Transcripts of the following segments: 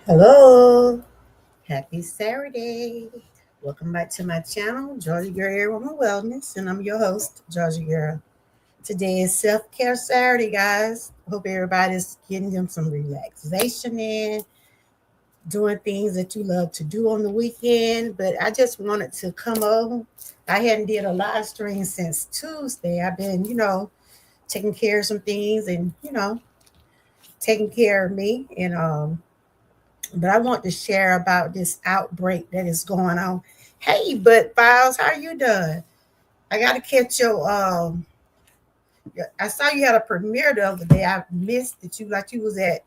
Hello, happy Saturday. Welcome back to my channel, Georgia Girl Air Woman Wellness, and I'm your host, Georgia Girl. Today is Self-Care Saturday, guys. Hope everybody's getting them some relaxation in, doing things that you love to do on the weekend. But I just wanted to come over. I hadn't did a live stream since Tuesday. I've been, taking care of some things and, taking care of me. But I want to share about this outbreak that is going on. Hey, Bud Files, how you doing? I got to catch your. I saw you had a premiere the other day. I missed that you was at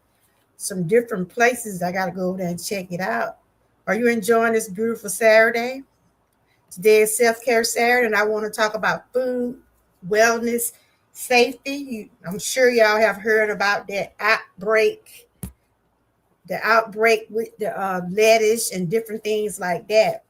some different places. I got to go over there and check it out. Are you enjoying this beautiful Saturday? Today is Self Care Saturday, and I want to talk about food, wellness, safety. I'm sure y'all have heard about that outbreak, with the lettuce and different things like that.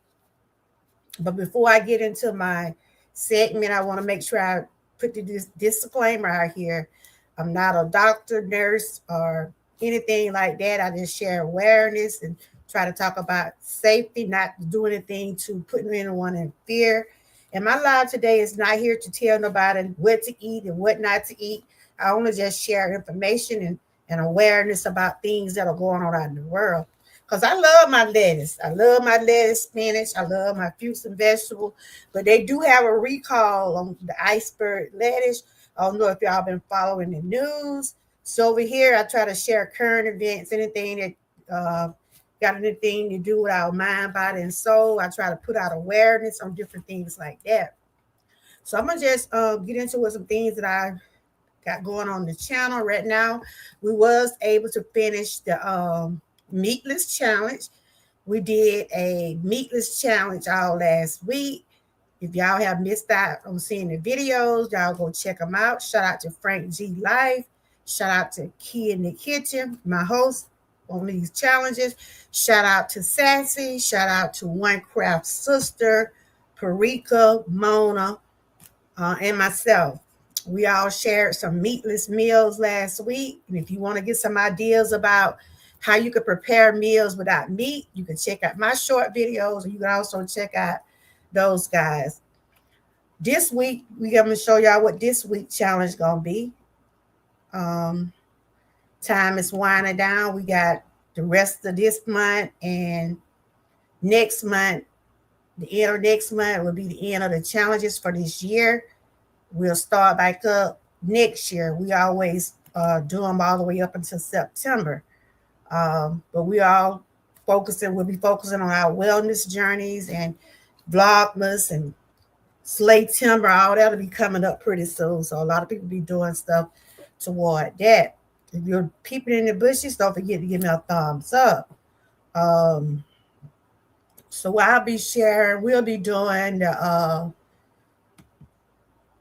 But before I get into my segment, I want to make sure I put the disclaimer out here. I'm not a doctor, nurse, or anything like that. I just share awareness and try to talk about safety, not do anything to put anyone in fear. And my live today is not here to tell nobody what to eat and what not to eat. I only just share information and awareness about things that are going on out in the world. Because I love my lettuce. I love my lettuce, spinach. I love my fruits and vegetables. But they do have a recall on the iceberg lettuce. I don't know if y'all been following the news. So over here, I try to share current events, anything that got anything to do with our mind, body, and soul. I try to put out awareness on different things like that. So I'm gonna just get into some things that I got going on the channel right now. We was able to finish the meatless challenge. We did a meatless challenge all last week. If y'all have missed out on seeing the videos, y'all go check them out. Shout out to Frank G Life. Shout out to Key in the Kitchen, my host on these challenges. Shout out to Sassy. Shout out to One Craft Sister, Parika, Mona, and myself. We all shared some meatless meals last week. And if you want to get some ideas about how you could prepare meals without meat, you can check out my short videos, and you can also check out those guys. This week, we're going to show y'all what this week challenge going to be. Um, Time is winding down. We got the rest of this month and next month. The end of next month will be the end of the challenges for this year. We'll start back up next year. We always do them all the way up until September. But we'll be focusing on our wellness journeys and vlogmas and slay timber. All that'll be coming up pretty soon. So a lot of people be doing stuff toward that. If you're peeping in the bushes, don't forget to give me a thumbs up. Um, so we'll be doing the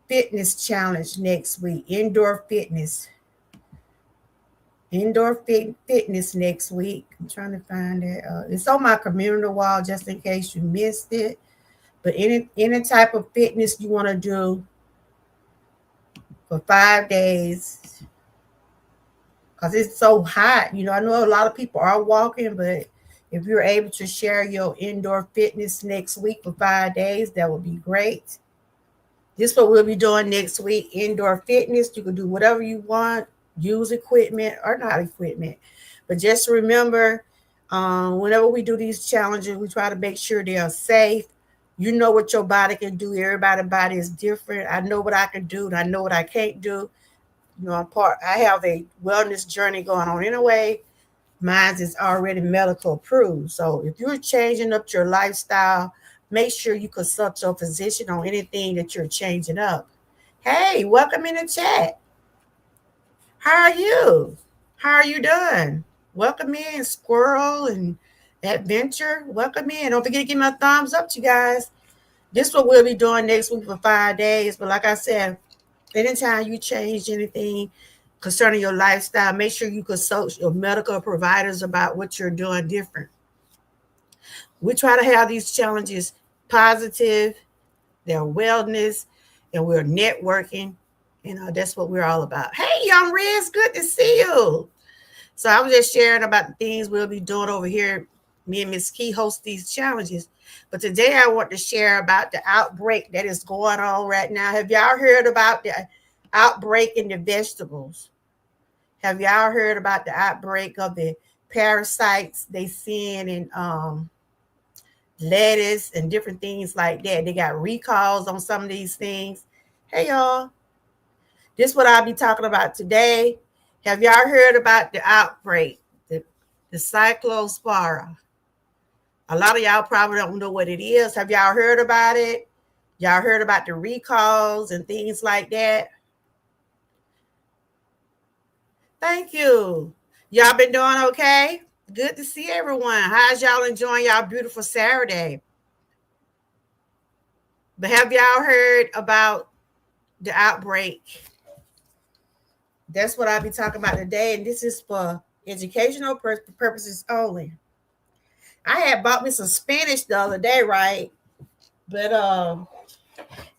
fitness challenge next week, fitness next week. I'm trying to find it. It's on my community wall just in case you missed it. But any type of fitness you want to do for 5 days, because it's so hot. I know a lot of people are walking, but if you're able to share your indoor fitness next week for 5 days, that would be great. This is what we'll be doing next week, indoor fitness. You can do whatever you want, use equipment or not equipment. But just remember, whenever we do these challenges, we try to make sure they are safe. You know what your body can do. Everybody's body is different. I know what I can do, and I know what I can't do. I have a wellness journey going on anyway. Mine is already medical approved. So if you're changing up your lifestyle, make sure you consult your physician on anything that you're changing up. Hey, welcome in the chat. How are you? How are you doing? Welcome in, Squirrel and Adventure. Welcome in. Don't forget to give me a thumbs up, you guys. This is what we'll be doing next week for 5 days. But like I said, anytime you change anything concerning your lifestyle, make sure you consult your medical providers about what you're doing different. We try to have these challenges positive, they're wellness, and we're networking. That's what we're all about. Hey, Young Riz, good to see you. So I was just sharing about the things we'll be doing over here. Me and Miss Key host these challenges. But today I want to share about the outbreak that is going on right now. Have y'all heard about the outbreak in the vegetables? Have y'all heard about the outbreak of the parasites they seeing in lettuce and different things like that? They got recalls on some of these things. Hey y'all, this is what I'll be talking about today. Have y'all heard about the outbreak, the cyclospora? A lot of y'all probably don't know what it is. Have y'all heard about it? Y'all heard about the recalls and things like that? Thank you. Y'all been doing okay? Good to see everyone. How's y'all enjoying y'all beautiful Saturday? But have y'all heard about the outbreak? That's what I'll be talking about today, and this is for educational purposes only. I had bought me some spinach the other day, right? But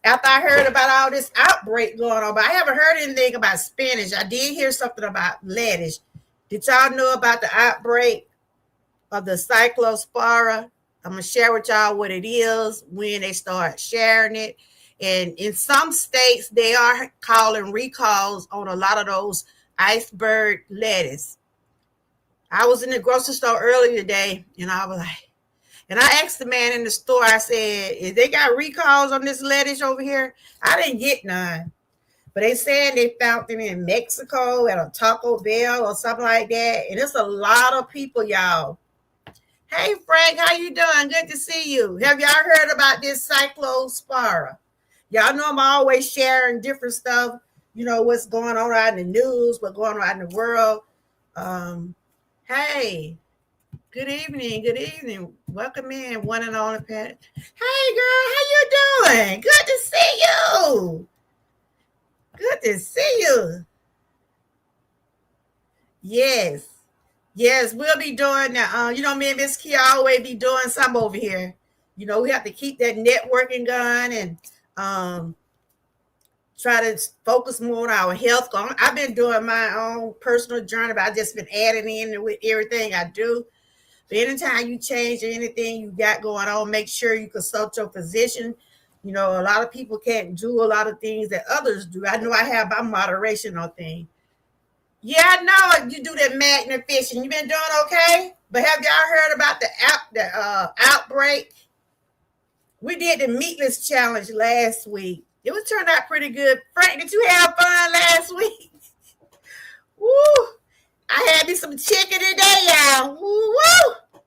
after I heard about all this outbreak going on, but I haven't heard anything about spinach. I did hear something about lettuce. Did y'all know about the outbreak of the cyclospora? I'm gonna share with y'all what it is when they start sharing it. And in some states, they are calling recalls on a lot of those iceberg lettuce. I was in the grocery store earlier today, and I was like, and I asked the man in the store, I said, if they got recalls on this lettuce over here, I didn't get none. But they said they found them in Mexico at a Taco Bell or something like that. And it's a lot of people, y'all. Hey Frank, how you doing? Good to see you. Have y'all heard about this cyclospora? Y'all know I'm always sharing different stuff, what's going on out in the news, what's going on in the world. Hey, good evening. Good evening. Welcome in, one and only Pat. Hey, girl, how you doing? Good to see you. Good to see you. Yes. Yes, we'll be doing that. Me and Miss Key always be doing some over here. We have to keep that networking going and try to focus more on our health. I've been doing my own personal journey, but I've just been adding in with everything I do. But anytime you change anything you got going on, make sure you consult your physician. A lot of people can't do a lot of things that others do. I know I have my moderation on things. Yeah, I know you do that magnet fishing. You been doing okay? But have y'all heard about the outbreak? We did the meatless challenge last week. It was turned out pretty good. Frank, did you have fun last week? Woo! I had me some chicken today, y'all. Woo!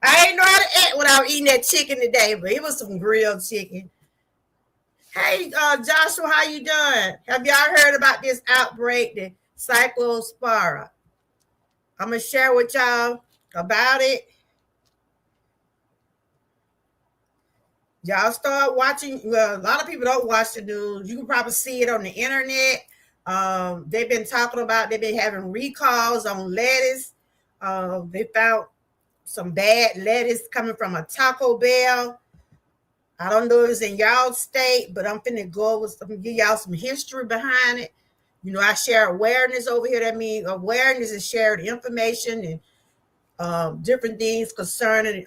I ain't know how to act without eating that chicken today, but it was some grilled chicken. Hey, Joshua, how you doing? Have y'all heard about this outbreak, the cyclospora? I'm gonna share with y'all about it. Y'all start watching. Well, a lot of people don't watch the news. You can probably see it on the internet. They've been talking about. They've been having recalls on lettuce. They found some bad lettuce coming from a Taco Bell. I don't know if it's in y'all state, but I'm finna go over. I'm gonna give y'all some history behind it. I share awareness over here. That means awareness is shared information and different things concerning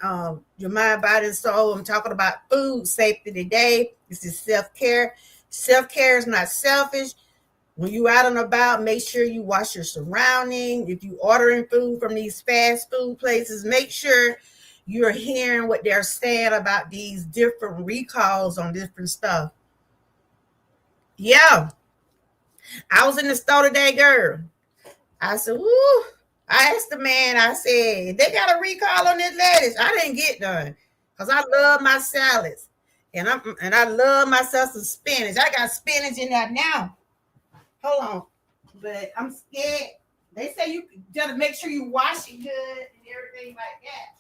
your mind, body, and soul. I'm talking about food safety today. This is self-care. Self-care is not selfish. When you out and about, make sure you wash your surroundings. If you ordering food from these fast food places, make sure you're hearing what they're saying about these different recalls on different stuff. Yeah. I was in the store today, girl. I said, woo. I asked the man, I said, they got a recall on this lettuce. I didn't get none because I love my salads. And I love myself some spinach. I got spinach in there now. Hold on. But I'm scared. They say you gotta make sure you wash it good and everything like that.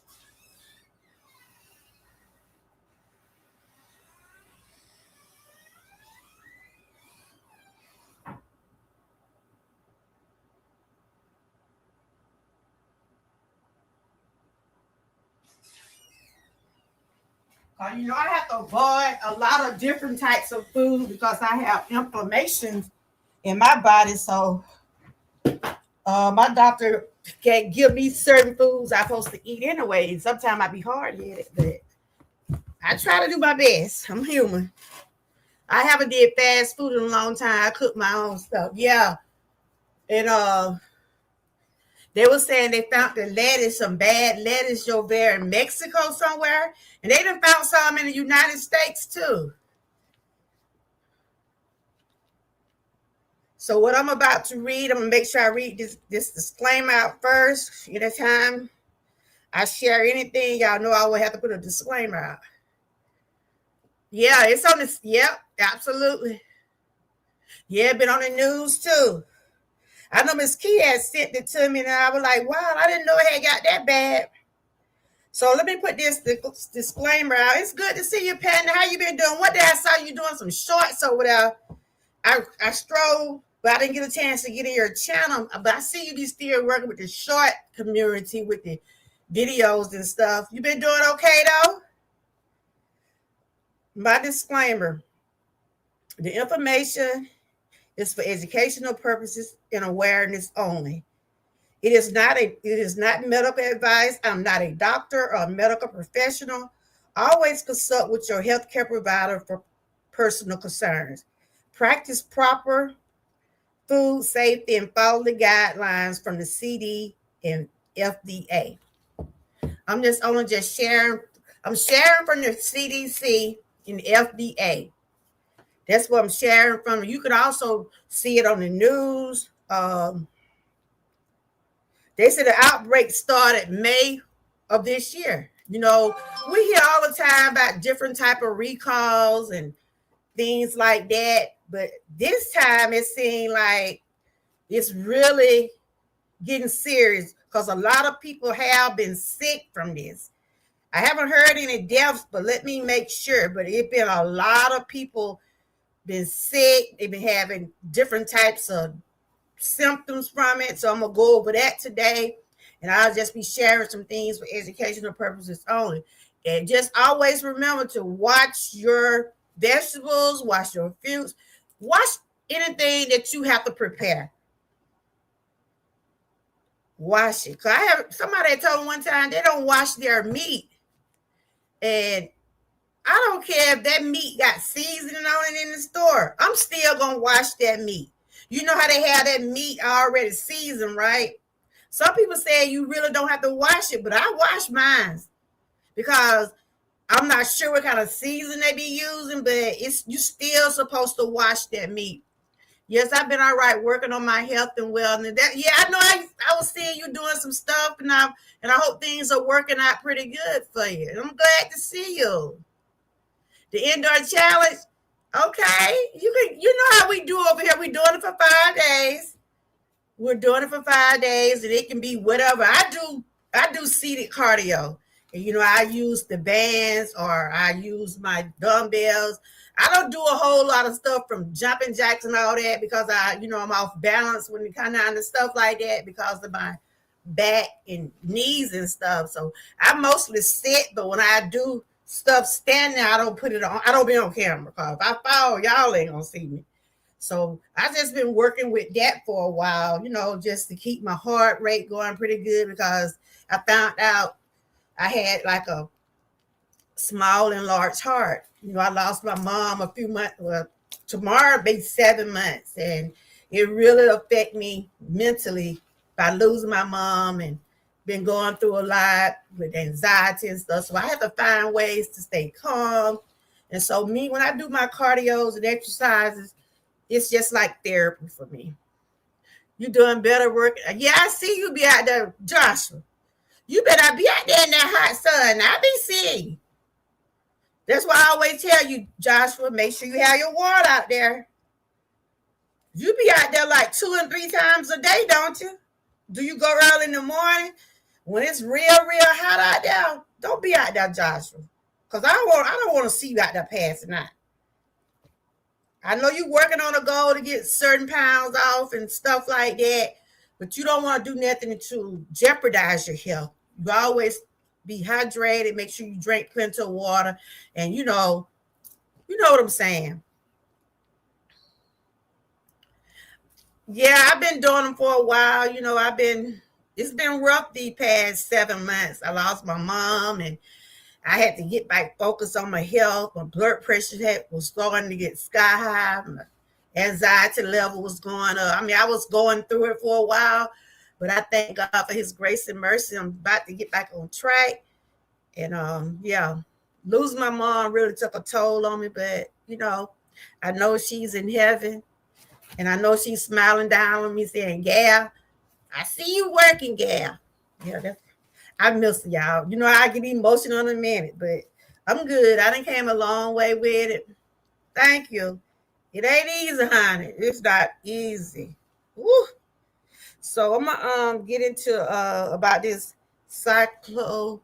I have to avoid a lot of different types of food because I have inflammation in my body. So my doctor can't give me certain foods I'm supposed to eat anyway. Sometimes I be hard headed, but I try to do my best. I'm human. I haven't did fast food in a long time. I cook my own stuff. Yeah. And they were saying they found the lettuce, some bad lettuce over there in Mexico somewhere. And they done found some in the United States too. So what I'm about to read, I'm gonna make sure I read this disclaimer out first. Anytime I share anything, y'all know I will have to put a disclaimer out. Yeah, it's on this. Yep, absolutely. Yeah, been on the news too. I know Miss Key had sent it to me, and I was like, wow, I didn't know it had got that bad. So let me put this disclaimer out. It's good to see you, Patton. How you been doing? One day I saw you doing some shorts over there. I strolled, but I didn't get a chance to get in your channel. But I see you be still working with the short community with the videos and stuff. You been doing okay though? My disclaimer: the information is for educational purposes and awareness only. It is not medical advice. I'm not a doctor or a medical professional. Always consult with your healthcare provider for personal concerns. Practice proper food safety and follow the guidelines from the CD and FDA. I'm just sharing. I'm sharing from the CDC and FDA. That's what I'm sharing from. You can also see it on the news. They said the outbreak started May of this year. You know, we hear all the time about different type of recalls and things like that, but this time it seemed like it's really getting serious because a lot of people have been sick from this. I haven't heard any deaths, but let me make sure. But it's been a lot of people been sick. They've been having different types of symptoms from it. So I'm gonna go over that today, and I'll just be sharing some things for educational purposes only. And just always remember to watch your vegetables, watch your fruits, watch anything that you have to prepare. Wash it. Cause I have somebody told me one time they don't wash their meat, and I don't care if that meat got seasoning on it in the store. I'm still gonna wash that meat. You know how they have that meat already seasoned, right? Some people say you really don't have to wash it, but I wash mine because I'm not sure what kind of season they be using, but it's you still supposed to wash that meat. Yes, I've been all right working on my health and wellness. Yeah, I know I was seeing you doing some stuff, and I hope things are working out pretty good for you. I'm glad to see you. The indoor challenge. Okay, you know how we do over here. We're doing it for 5 days. We're doing it for 5 days, and it can be whatever. I do seated cardio. And I use the bands or I use my dumbbells. I don't do a whole lot of stuff from jumping jacks and all that because I'm off balance when it comes down to stuff like that because of my back and knees and stuff. So I mostly sit, but when I do stuff standing, I don't put it on. I don't be on camera because if I fall, y'all ain't gonna see me. So I just been working with that for a while, just to keep my heart rate going pretty good because I found out I had like a small and large heart. I lost my mom a few months. Well, tomorrow be 7 months, and it really affected me mentally by losing my mom and been going through a lot with anxiety and stuff. So I have to find ways to stay calm. And so when I do my cardios and exercises, it's just like therapy for me. You doing better work. Yeah, I see you be out there, Joshua. You better be out there in that hot sun. I be seeing. That's why I always tell you, Joshua, make sure you have your water out there. You be out there like 2 and 3 times a day, don't you? Do you go early in the morning when it's real hot out there? Don't be out there, Joshua, because I don't want to see you out there passing out. I know you're working on a goal to get certain pounds off and stuff like that, but you don't want to do nothing to jeopardize your health. You always be hydrated. Make sure you drink plenty of water, and you know what I'm saying. Yeah, I've been doing them for a while. I've been It's been rough the past 7 months. I lost my mom, and I had to get back focused on my health. My blood pressure was starting to get sky high. My anxiety level was going up. I mean, I was going through it for a while, but I thank God for His grace and mercy. I'm about to get back on track. And yeah, losing my mom really took a toll on me. But I know she's in heaven, and I know she's smiling down on me, saying, "Gal, I see you working, gal." Yeah, I miss y'all. I get emotional in a minute, but I'm good. I done came a long way with it. Thank you. It ain't easy, honey. It's not easy. Woo. So I'm gonna get into about this cyclospora.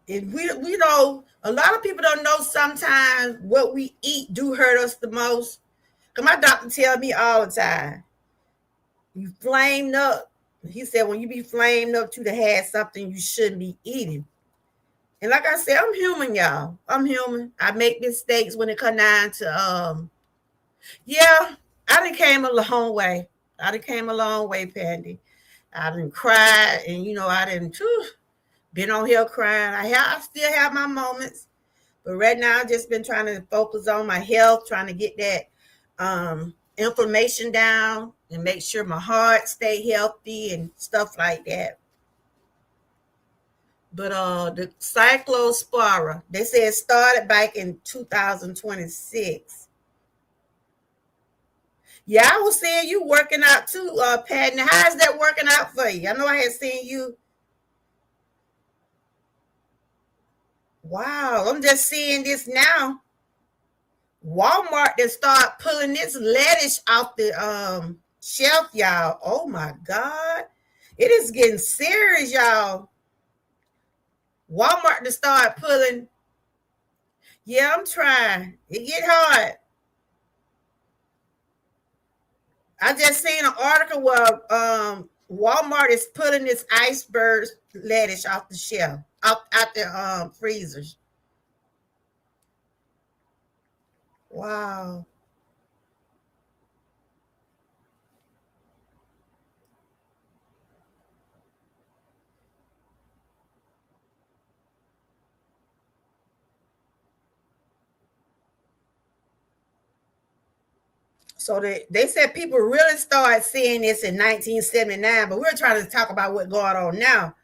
And we know a lot of people don't know sometimes what we eat do hurt us the most. Cause my doctor tell me all the time, you flamed up. He said when you be flamed up to the have something you shouldn't be eating. And like I said, I'm human, y'all. I'm human. I make mistakes when it come down to yeah, I done came a long way. I done came a long way, Pandy. I done cried, and I done been on here crying. I still have my moments, but right now I've just been trying to focus on my health, trying to get that inflammation down and make sure my heart stay healthy and stuff like that. But the cyclospora, they said it started back in 2026. Yeah, I was seeing you working out too, Patton. How's that working out for you? I know I had seen you. Wow, I'm just seeing this now. Walmart that start pulling this lettuce off the shelf, y'all. Oh my God. It is getting serious, y'all. Walmart to start pulling. Yeah, I'm trying. It get hard. I just seen an article where Walmart is pulling this iceberg lettuce off the shelf, out the freezers. Wow. So they said people really started seeing this in 1979, but we're trying to talk about what's going on now.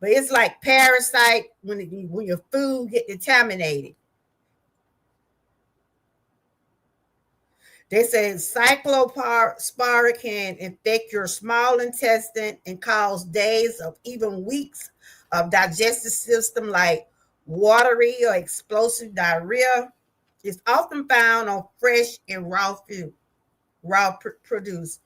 But it's like parasite when your food get contaminated. They say cyclospora can infect your small intestine and cause days of even weeks of digestive system like watery or explosive diarrhea. It's often found on fresh and raw produce.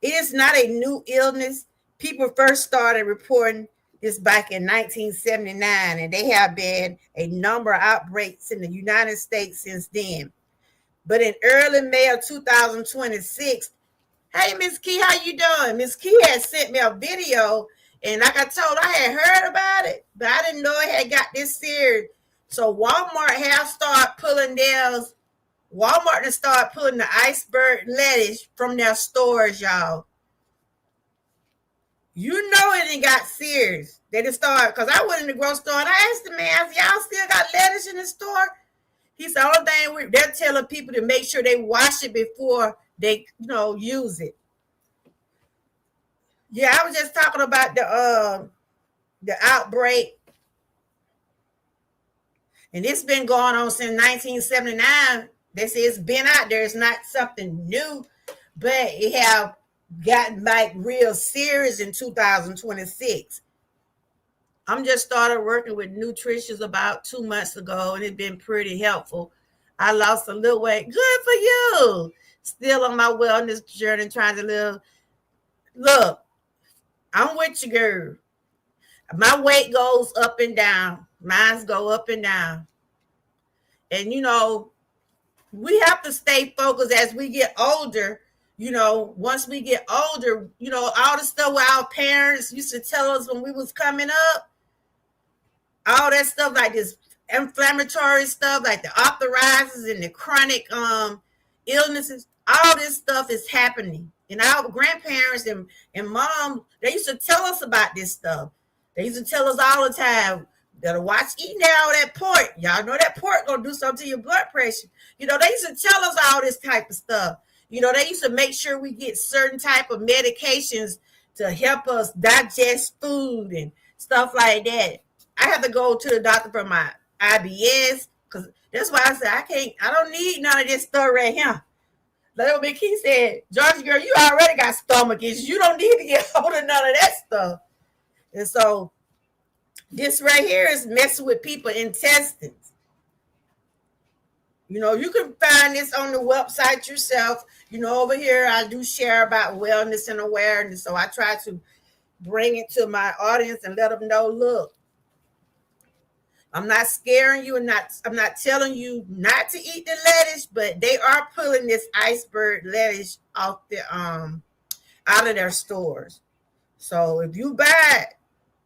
It is not a new illness. People first started reporting this back in 1979, and they have been a number of outbreaks in the United States since then. But in early May of 2026, hey, Miss Key, how you doing? Miss Key had sent me a video, and like I told, I had heard about it, but I didn't know it had got this serious. So Walmart have started pulling theirs. Walmart to start pulling the iceberg lettuce from their stores, y'all. You know it ain't got serious. They just started, because I went in the grocery store and I asked the man, y'all still got lettuce in the store? He said, only thing they're telling people to make sure they wash it before they, use it. Yeah, I was just talking about the outbreak, and it's been going on since 1979. They say it's been out there. It's not something new, but it have gotten like real serious in 2026. I'm just started working with nutritious about 2 months ago, and it's been pretty helpful. I lost a little weight. Good for you. Still on my wellness journey, trying to live. Look, I'm with you, girl. My weight goes up and down. Mine's go up and down. And we have to stay focused as we get older. Once we get older, all the stuff where our parents used to tell us when we was coming up, all that stuff like this inflammatory stuff, like the arthritis and the chronic illnesses. All this stuff is happening. And our grandparents and mom, they used to tell us about this stuff. They used to tell us all the time, better watch eating all that pork. Y'all know that pork gonna do something to your blood pressure. They used to tell us all this type of stuff. They used to make sure we get certain type of medications to help us digest food and stuff like that. I have to go to the doctor for my IBS because that's why I said I don't need none of this stuff right here. Like what Big Key said, Georgia girl, you already got stomach issues. You don't need to get hold of none of that stuff. And so this right here is messing with people's intestines. You can find this on the website yourself. Over here I do share about wellness and awareness. So I try to bring it to my audience and let them know, look, I'm not scaring you and I'm not telling you not to eat the lettuce, but they are pulling this iceberg lettuce off out of their stores. So if you buy it,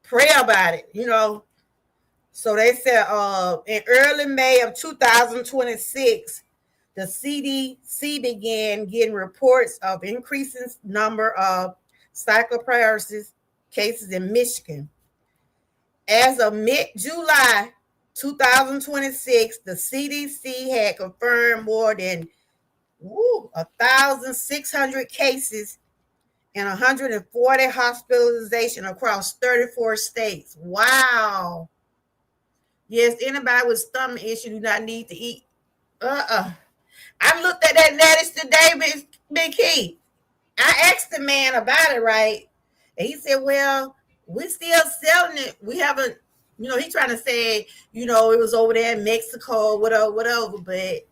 pray about it, So they said in early May of 2026, the CDC began getting reports of increasing number of cycloparalysis cases in Michigan. As of mid-July 2026, the CDC had confirmed more than 1,600 cases and 140 hospitalizations across 34 states. Wow. Yes, anybody with stomach issue do not need to eat. I looked at that lettuce today, Big Key. I asked the man about it, right? And he said, well, we're still selling it. We haven't, he's trying to say, it was over there in Mexico, whatever. But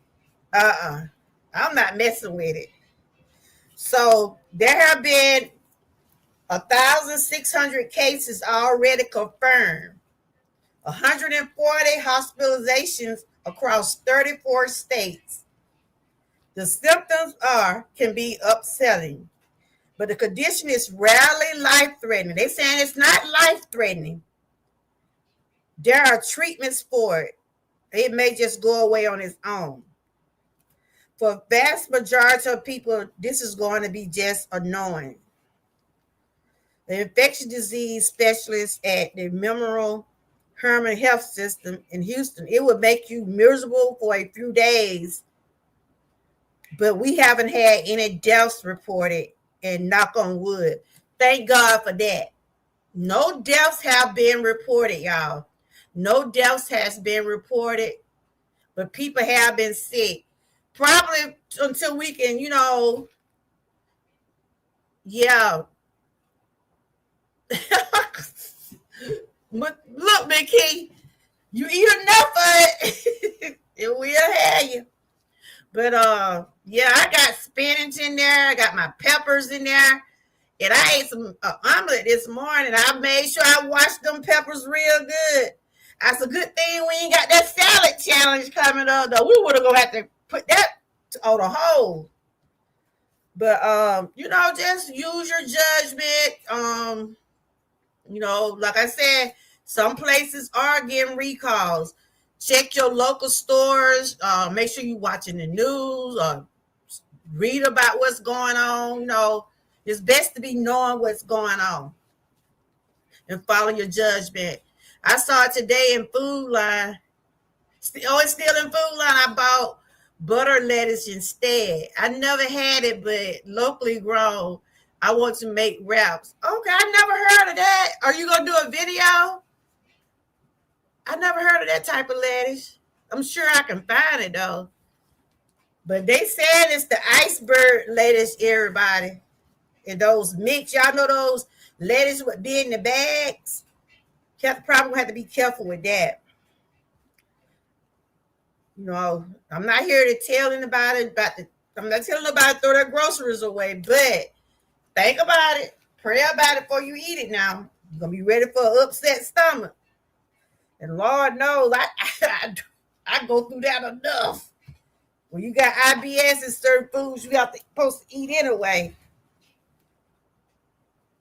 I'm not messing with it. So there have been 1,600 cases already confirmed, 140 hospitalizations across 34 states. The symptoms can be upsetting, but the condition is rarely life-threatening. They're saying it's not life-threatening. There are treatments for it. It may just go away on its own. For vast majority of people, this is going to be just annoying. The infectious disease specialist at the Memorial Hermann Health System in Houston, it would make you miserable for a few days, but we haven't had any deaths reported, and knock on wood. Thank God for that. No deaths have been reported, y'all. No deaths has been reported, but people have been sick. Probably until we can, yeah. Look, Big Key, you eat enough of it, it will have you. But yeah, I got spinach in there. I got my peppers in there. And I ate some omelet this morning. I made sure I washed them peppers real good. That's a good thing we ain't got that salad challenge coming up, though. We would have gonna have to put that on a hold. But just use your judgment. Like I said, some places are getting recalls. Check your local stores. Make sure you're watching the news or read about what's going on. It's best to be knowing what's going on and follow your judgment. I saw it today in Food Line. It's still in Food Line. I bought butter lettuce instead. I never had it, but locally grown. I want to make wraps. Okay, I never heard of that. Are you going to do a video? I never heard of that type of lettuce. I'm sure I can find it, though. But they said it's the iceberg lettuce, everybody. And those mix, y'all know those lettuce would be in the bags? Probably have to be careful with that. I'm not here to tell anybody I'm not telling nobody to throw their groceries away, but think about it. Pray about it before you eat it now. You're going to be ready for an upset stomach. And Lord knows, I go through that enough. When you got IBS and certain foods you have to supposed to eat anyway.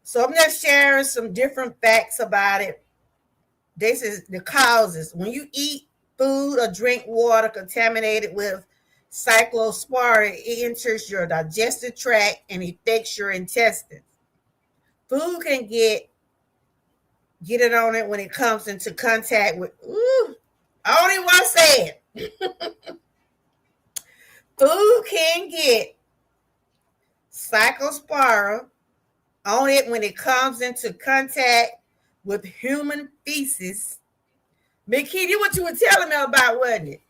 So I'm just sharing some different facts about it. This is the causes. When you eat food or drink water contaminated with Cyclospora enters your digestive tract and affects your intestines. Food can get it on it when it comes into contact with. Ooh, I only want to say it. Food can get cyclospora on it when it comes into contact with human feces. Mickey, what you were telling me about, wasn't it?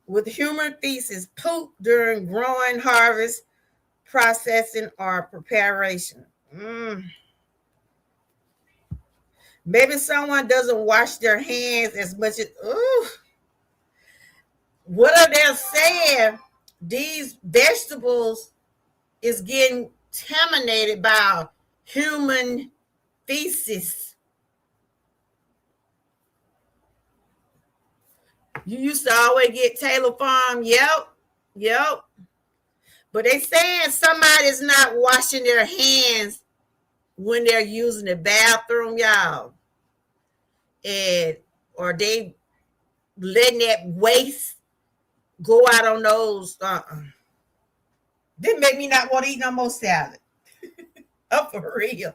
With human feces, poop during growing, harvest, processing, or preparation. Maybe someone doesn't wash their hands as much as, ooh. What are they saying? These vegetables is getting contaminated by human feces. You used to always get Taylor Farm. Yep. But they saying somebody's not washing their hands when they're using the bathroom, y'all. Or they letting that waste go out on those. This make me not want to eat no more salad. Oh, for real.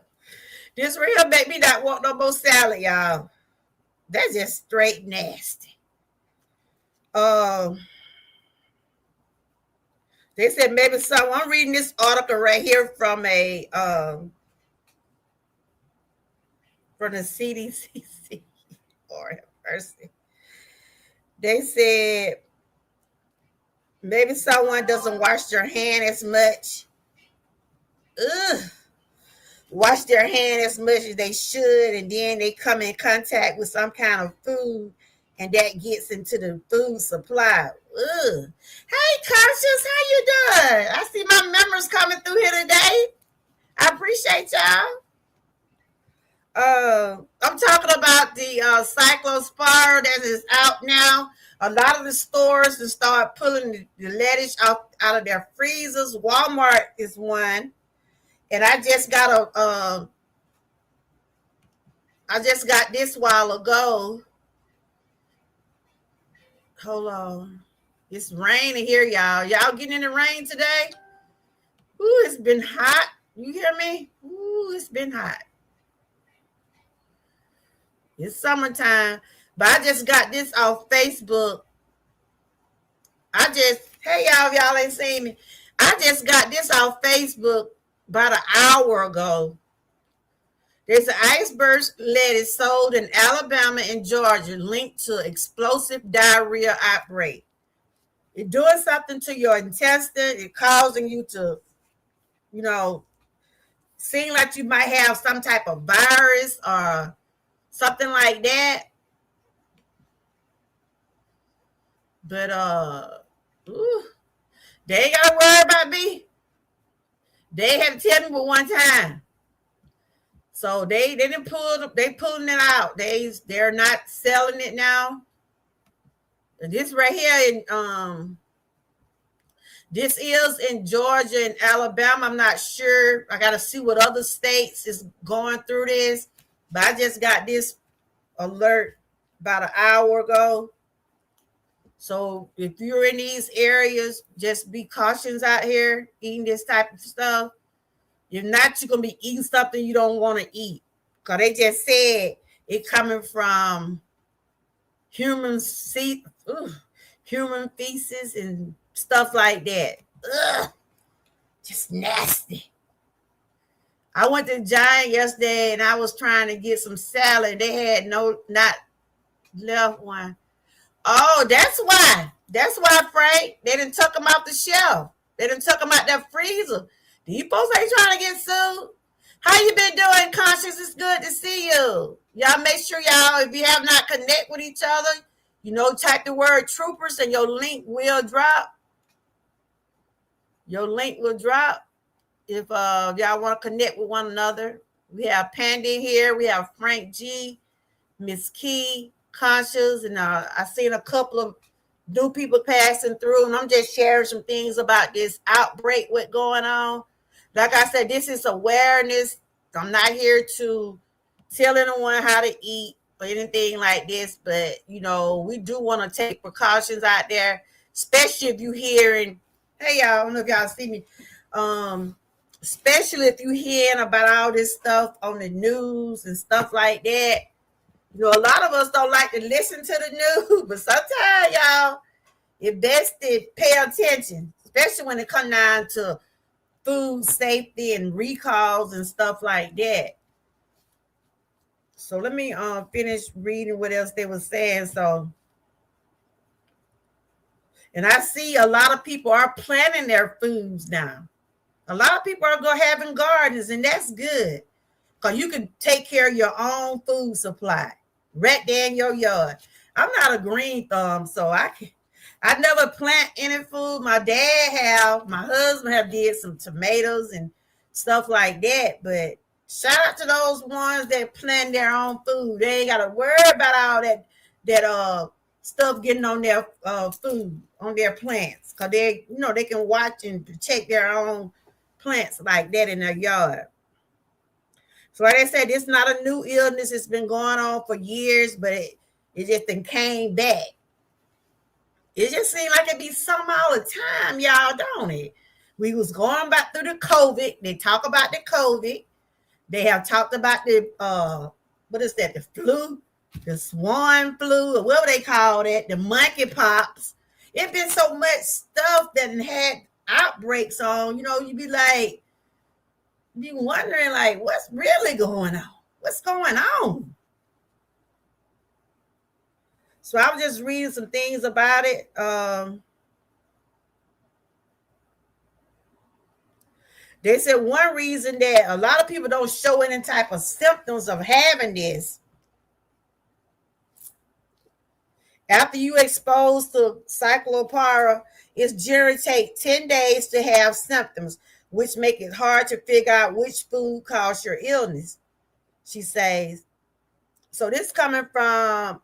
This real make me not want no more salad, y'all. That's just straight nasty. They said maybe someone. I'm reading this article right here from from the CDC. Lord have mercy. They said maybe someone doesn't wash their hand as much. Wash their hand as much as they should, and then they come in contact with some kind of food, and that gets into the food supply. Hey, Conscious, how you doing? I see my members coming through here today. I appreciate y'all. I'm talking about the cyclospora that is out now. A lot of the stores have started pulling the lettuce out of their freezers. Walmart is one. And I just got this while ago. Hold on. It's raining here, y'all. Y'all getting in the rain today? Ooh, it's been hot. You hear me? Ooh, it's been hot. It's summertime. But I just got this off Facebook. Hey, y'all ain't seen me. I just got this off Facebook about an hour ago. There's an iceberg lettuce sold in Alabama and Georgia linked to explosive diarrhea outbreak. It's doing something to your intestine. It's causing you to, seem like you might have some type of virus or something like that. But they ain't gotta worry about me. They had to tell me but one time. So they didn't pulling it out. They're not selling it now. This right here this is in Georgia and Alabama. I'm not sure. I gotta see what other states is going through this. But I just got this alert about an hour ago. So if you're in these areas, just be cautious out here eating this type of stuff. If not, you're going to be eating something you don't want to eat. Because they just said it coming from human feces and stuff like that. Just nasty. I went to Giant yesterday and I was trying to get some salad. They had not left one. Oh, that's why. That's why, Frank. They didn't took them off the shelf. They didn't took them out that freezer. These folks ain't trying to get sued. How you been doing, Conscious? It's good to see you. Y'all make sure y'all, if you have not connect with each other, type the word troopers and your link will drop. Your link will drop if y'all want to connect with one another. We have Pandy here. We have Frank G, Miss Key, Conscious, and I seen a couple of new people passing through, and I'm just sharing some things about this outbreak, what's going on. Like I said, this is awareness. I'm not here to tell anyone how to eat or anything like this, but we do want to take precautions out there. especially if you hearing, hey y'all, I don't know if y'all see me. Um, Especially if you hearing about all this stuff on the news and stuff like that. You know, a lot of us don't like to listen to the news, but sometimes y'all, it's best to pay attention, especially when it comes down to food safety and recalls and stuff like that. So let me finish reading what else they were saying. So, and I see a lot of people are planting their foods now. A lot of people are going having gardens, and that's good because you can take care of your own food supply right there in your yard. I'm not a green thumb, so I never plant any food. My dad have, my husband have did some tomatoes and stuff like that. But shout out to those ones that plant their own food. They ain't gotta worry about all that stuff getting on their food, on their plants. Cause they can watch and check their own plants like that in their yard. So like I said, it's not a new illness. It's been going on for years, but it just then came back. It just seemed like it be something all the time, y'all, don't it? We was going back through the COVID. They talk about the COVID. They have talked about the what is that? The flu, the swine flu, or whatever they call it, the monkey pops. It's been so much stuff that had outbreaks on. You know, you be wondering like, what's really going on? What's going on? So I was just reading some things about it. They said one reason that a lot of people don't show any type of symptoms of having this after you exposed to cyclopara, it generally takes 10 days to have symptoms, which make it hard to figure out which food caused your illness, she says. So this coming from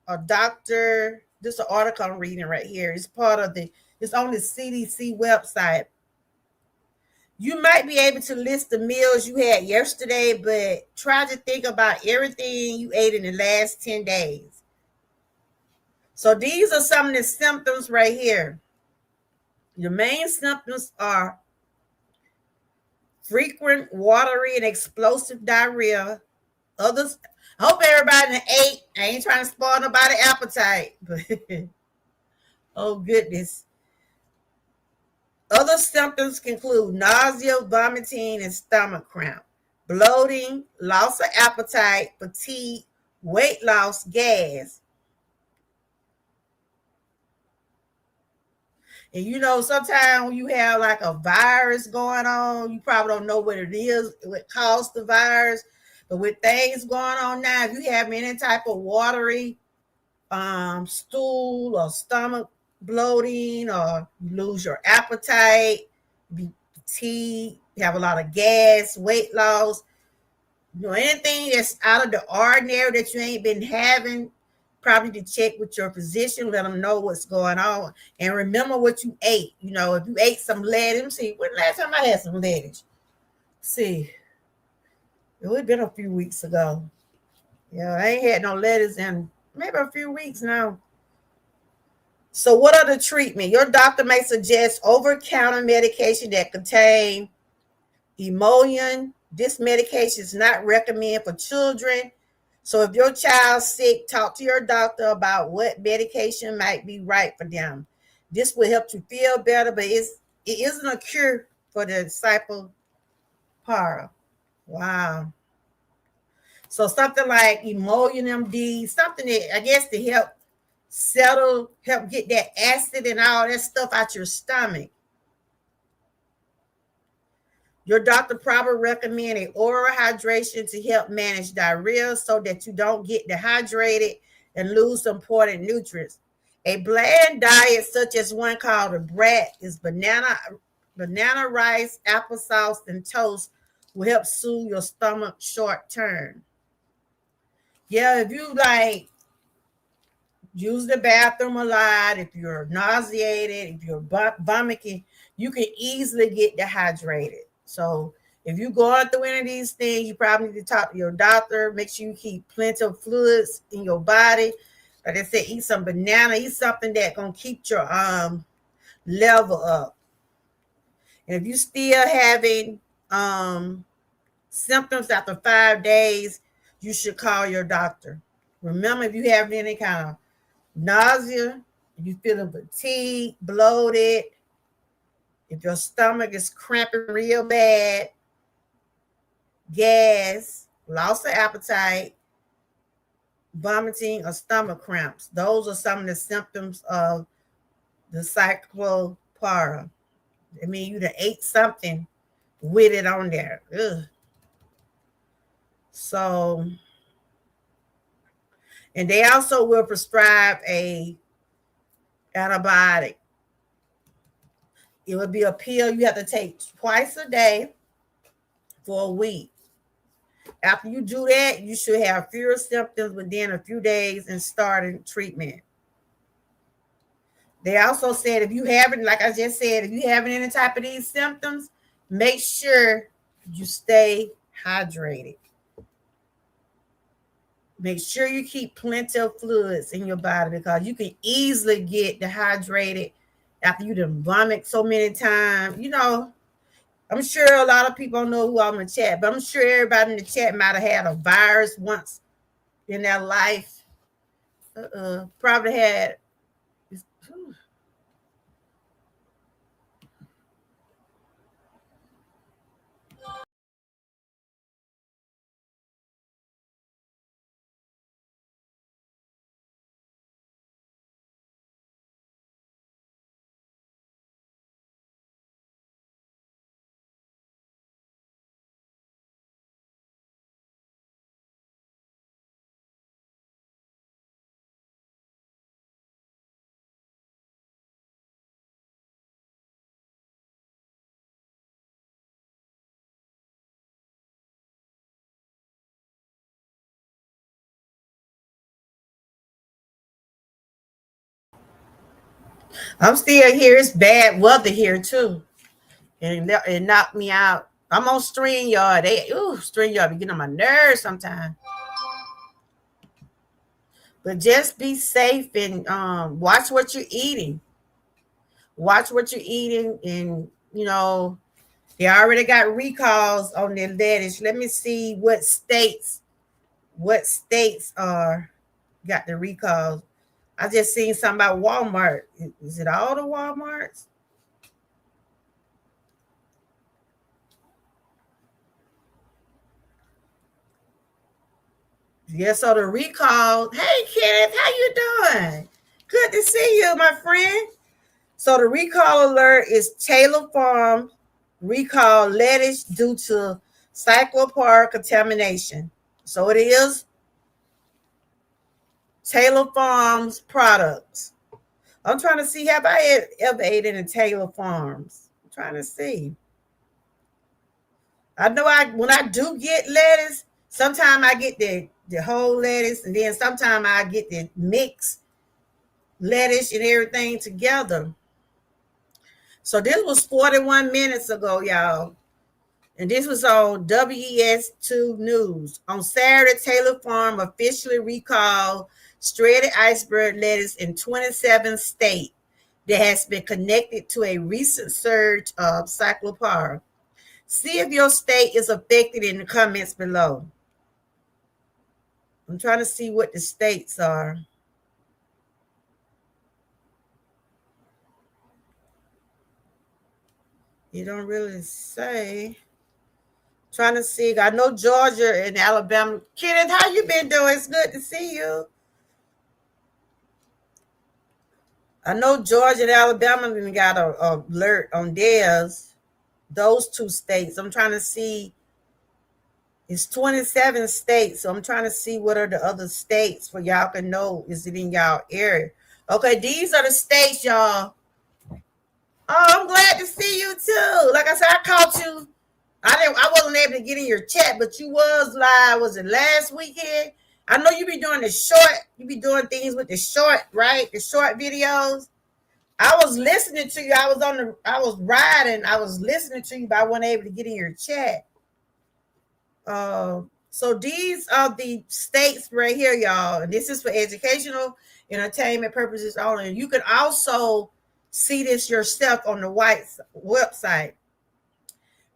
a doctor. This is an article I'm reading right here. It's on the CDC website. You might be able to list the meals you had yesterday, but try to think about everything you ate in the last 10 days. So these are some of the symptoms right here. Your main symptoms are frequent watery and explosive diarrhea. Others, I hope everybody ate. I ain't trying to spoil nobody's appetite, but oh goodness. Other symptoms can include nausea, vomiting, and stomach cramp, bloating, loss of appetite, fatigue, weight loss, gas. And you know, sometimes when you have like a virus going on, you probably don't know what it is, what caused the virus. But with things going on now, if you have any type of watery stool or stomach bloating, or you lose your appetite, be fatigued, you have a lot of gas, weight loss, you know, anything that's out of the ordinary that you ain't been having, probably to check with your physician, let them know what's going on, and remember what you ate. You know, if you ate some lettuce, let me see, when last time I had some lettuce? Let's see, it would have been a few weeks ago. Yeah, I ain't had no lettuce in maybe a few weeks now. So what are the treatment? Your doctor may suggest over-counter medication that contain emollient. This medication is not recommended for children. So if your child's sick, talk to your doctor about what medication might be right for them. This will help you feel better, but it isn't a cure for the cyclopara. Wow. So something like emollient MD, something that I guess to help settle, help get that acid and all that stuff out your stomach. Your doctor probably recommend a oral hydration to help manage diarrhea so that you don't get dehydrated and lose important nutrients. A bland diet, such as one called a brat, is banana, rice, applesauce, and toast will help soothe your stomach short term. Yeah, if you like use the bathroom a lot, if you're nauseated, if you're vomiting, you can easily get dehydrated. So if you're going through any of these things, you probably need to talk to your doctor. Make sure you keep plenty of fluids in your body. Like I said, eat some banana, eat something that gonna keep your level up. And if you still having symptoms after 5 days, you should call your doctor. Remember, if you have any kind of nausea, if you feeling fatigued, bloated, if your stomach is cramping real bad, gas, loss of appetite, vomiting, or stomach cramps, those are some of the symptoms of the cyclopara. I mean, you done ate something with it on there. Ugh. So, and they also will prescribe a antibiotic. It would be a pill you have to take twice a day for a week. After you do that, you should have fewer symptoms within a few days and starting treatment. They also said if you haven't, like I just said, if you having any type of these symptoms, make sure you stay hydrated. Make sure you keep plenty of fluids in your body because you can easily get dehydrated after you done vomit so many times. You know, I'm sure a lot of people don't know who I'm in the chat, but I'm sure everybody in the chat might have had a virus once in their life. Probably had. I'm still here. It's bad weather here too, and it knocked me out. I'm on StreamYard. StreamYard be getting on my nerves sometimes. But just be safe and watch what you're eating. Watch what you're eating, and they already got recalls on their lettuce. Let me see what states are got the recalls. I just seen something about Walmart. Is it all the Walmarts? Yeah, so the recall. Hey Kenneth, how you doing? Good to see you, my friend. So the recall alert is Taylor Farm recall lettuce due to cyclopar contamination. So it is Taylor Farms products. I'm trying to see, have I ever ate in Taylor Farms? I'm trying to see. I know when I do get lettuce, sometimes I get the whole lettuce, and then sometimes I get the mixed lettuce and everything together. So this was 41 minutes ago, y'all. And this was on WES2 News. On Saturday, Taylor Farm officially recalled shredded iceberg lettuce in 27 states that has been connected to a recent surge of cyclopara. See if your state is affected in the comments below. I'm trying to see what the states are. You don't really say. Trying to see. I know Georgia and Alabama. Kenneth, how you been doing? It's good to see you. I know Georgia and Alabama got a alert on theirs. Those two states. I'm trying to see. It's 27 states. So I'm trying to see what are the other states for y'all can know. Is it in y'all area? Okay, these are the states, y'all. Oh, I'm glad to see you too. Like I said, I caught you. I wasn't able to get in your chat, but you was live. Was it last weekend? I know you be doing the short. You be doing things with the short, right? The short videos. I was listening to you. I was riding. I was listening to you, but I wasn't able to get in your chat. So these are the states right here, y'all. And this is for educational, entertainment purposes only. And you can also see this yourself on the White website.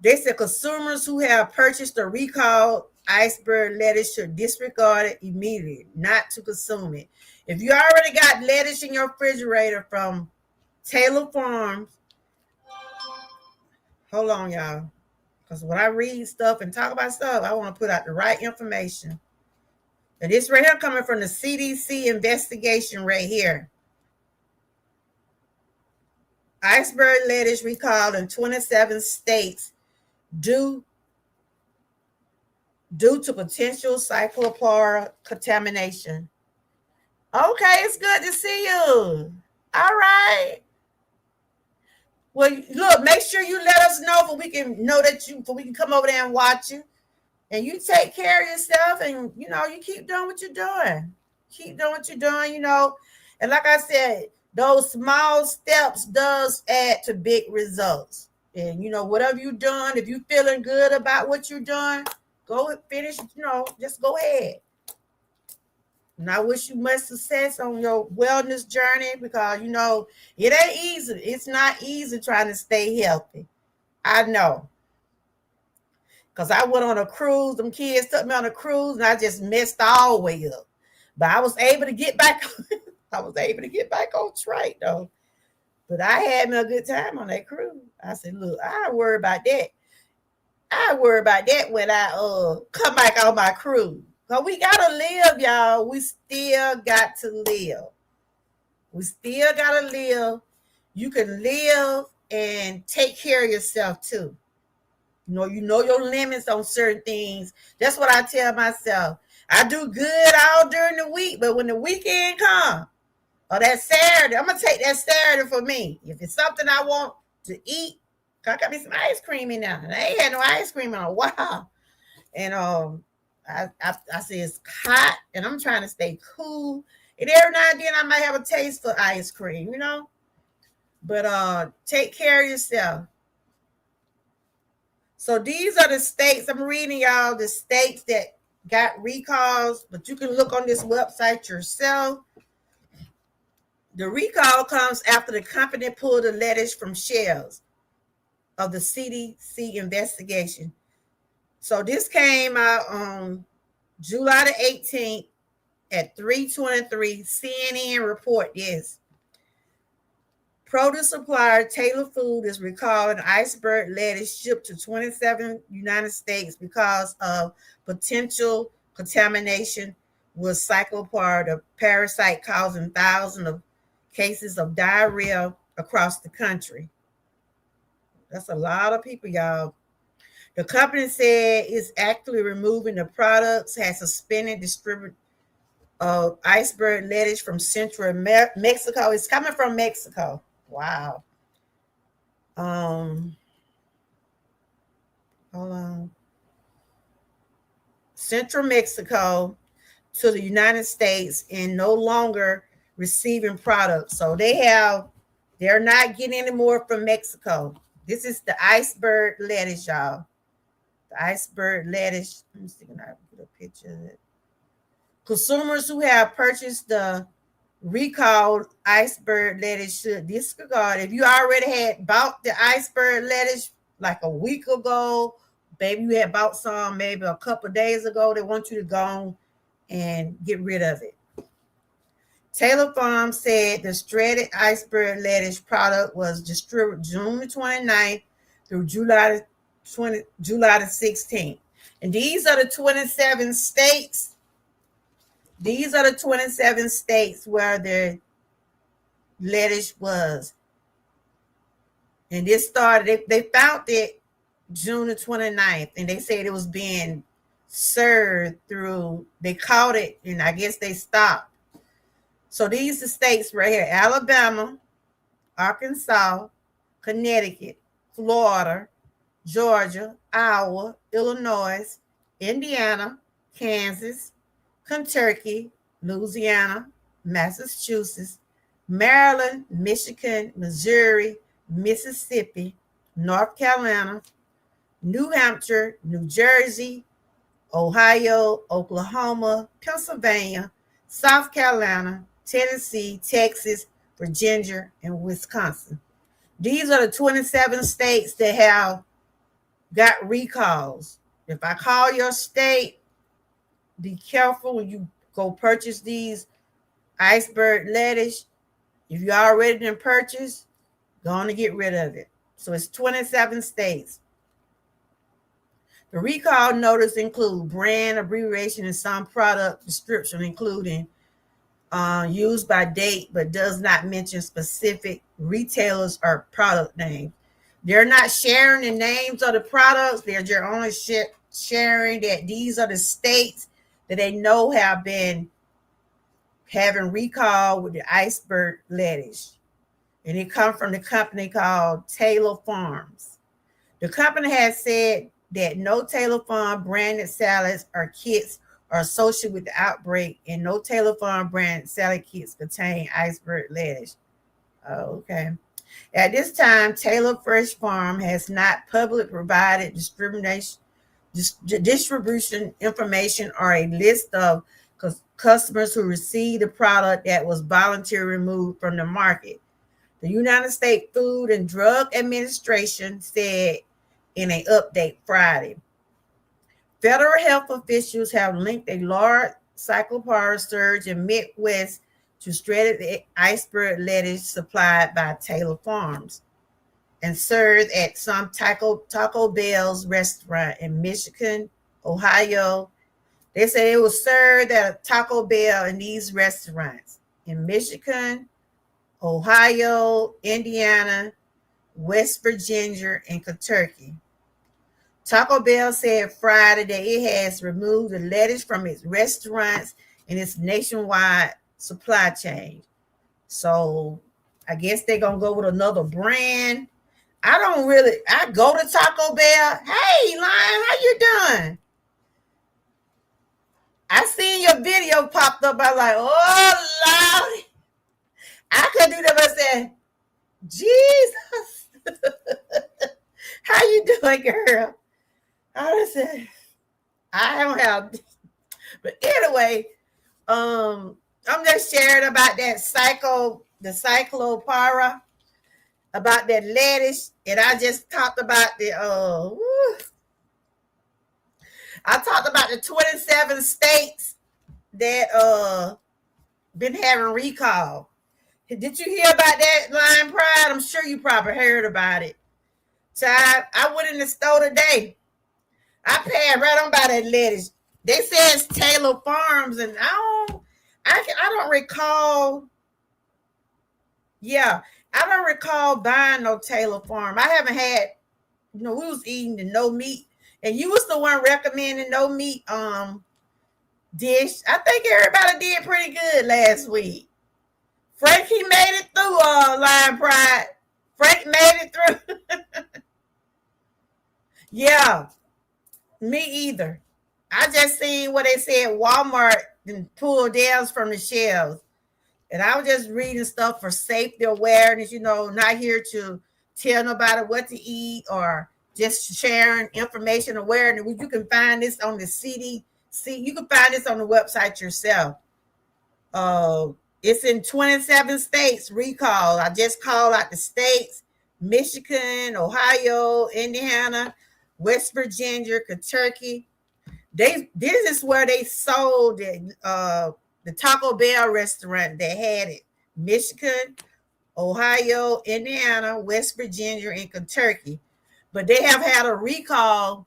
They said consumers who have purchased or recalled iceberg lettuce should disregard it immediately, not to consume it. If you already got lettuce in your refrigerator from Taylor Farms, hold on, y'all. Because when I read stuff and talk about stuff, I want to put out the right information. And this right here coming from the CDC investigation right here. Iceberg lettuce recalled in 27 states due to potential cyclopara contamination. Okay, it's good to see you. All right. Well, look, make sure you let us know so we can know that so we can come over there and watch you. And you take care of yourself, and you keep doing what you're doing. Keep doing what you're doing, And like I said, those small steps does add to big results. And whatever you're doing, if you're feeling good about what you're doing, go and finish, just go ahead. And I wish you much success on your wellness journey because, it ain't easy. It's not easy trying to stay healthy. I know. Because I went on a cruise. Them kids took me on a cruise and I just messed all the way up. But I was able to get back. I was able to get back on track, though. But I had me a good time on that cruise. I said, look, I worry about that. I worry about that when I come back on my cruise. Because we got to live, y'all. We still got to live. We still got to live. You can live and take care of yourself, too. You know your limits on certain things. That's what I tell myself. I do good all during the week, but when the weekend comes, or that Saturday, I'm going to take that Saturday for me. If it's something I want to eat, I got me some ice cream in there. And I ain't had no ice cream in a while. And I say it's hot, and I'm trying to stay cool. And every now and then I might have a taste for ice cream, But take care of yourself. So these are the states. I'm reading y'all the states that got recalls, but you can look on this website yourself. The recall comes after the company pulled the lettuce from shelves of the CDC investigation. So this came out on July the 18th at 3:23. CNN report this. Produce supplier Taylor Food is recalling iceberg lettuce shipped to 27 United States because of potential contamination with cyclopara, the parasite causing thousands of cases of diarrhea across the country. That's a lot of people, y'all. The company said it's actively removing the products, has suspended distribution of iceberg lettuce from Central Mexico. It's coming from Mexico. Wow. Hold on. Central Mexico to the United States and no longer receiving products. So they're not getting any more from Mexico. This is the iceberg lettuce, y'all. The iceberg lettuce. Let me see if I can get a picture of it. Consumers who have purchased the recalled iceberg lettuce should disregard. If you already had bought the iceberg lettuce like a week ago, maybe you had bought some maybe a couple of days ago, they want you to go and get rid of it. Taylor Farms said the shredded iceberg lettuce product was distributed June 29th through July the 16th. And these are the 27 states. These are the 27 states where the lettuce was. And this started, they found it June the 29th, and they said it was being served through, they caught it, and I guess they stopped. So these are states right here: Alabama, Arkansas, Connecticut, Florida, Georgia, Iowa, Illinois, Indiana, Kansas, Kentucky, Louisiana, Massachusetts, Maryland, Michigan, Missouri, Mississippi, North Carolina, New Hampshire, New Jersey, Ohio, Oklahoma, Pennsylvania, South Carolina, Tennessee, Texas, Virginia, and Wisconsin. These are the 27 states that have got recalls. If I call your state, be careful when you go purchase these iceberg lettuce. If you already done purchased, go on to get rid of it. So it's 27 states. The recall notice include brand abbreviation and some product description, including used by date, but does not mention specific retailers or product names. They're not sharing the names of the products. They're just only sharing that these are the states that they know have been having recall with the iceberg lettuce. And it comes from the company called Taylor Farms. The company has said that no Taylor Farm branded salads or kits are associated with the outbreak, and no Taylor Farm brand salad kits contain iceberg lettuce. Oh, okay. At this time, Taylor Fresh Farm has not publicly provided distribution information or a list of customers who received the product that was voluntarily removed from the market. The United States Food and Drug Administration said in an update Friday. Federal health officials have linked a large cyclopara surge in Midwest to shredded iceberg lettuce supplied by Taylor Farms and served at some Taco Bell's restaurant in Michigan, Ohio. They said it was served at a Taco Bell in these restaurants in Michigan, Ohio, Indiana, West Virginia, and Kentucky. Taco Bell said Friday that it has removed the lettuce from its restaurants and its nationwide supply chain. So I guess they're going to go with another brand. I go to Taco Bell. Hey, Lion, how you doing? I seen your video popped up. I was like, oh, Lord. I could do that. I said, Jesus. How you doing, girl? I said, I don't have. But anyway, I'm just sharing about that the cyclopara, about that lettuce. And I just talked about I talked about the 27 states that been having recall. Did you hear about that, Lion Pride? I'm sure you probably heard about it. So I went in the store today. I passed right on by that lettuce. They said it's Taylor Farms, and I don't recall. Yeah, I don't recall buying no Taylor Farm. I haven't had. We was eating the no meat, and you was the one recommending no meat dish. I think everybody did pretty good last week. Frankie made it through Lion Pride. Frank made it through. Yeah, me either. I just seen what they said Walmart and pulled theirs from the shelves. And I was just reading stuff for safety awareness, not here to tell nobody what to eat or just sharing information awareness. You can find this on the CDC. You can find this on the website yourself. It's in 27 states recall. I just called out the states: Michigan, Ohio, Indiana, West Virginia, Kentucky. This is where they sold the Taco Bell restaurant that had it: Michigan, Ohio, Indiana, West Virginia, and Kentucky. But they have had a recall.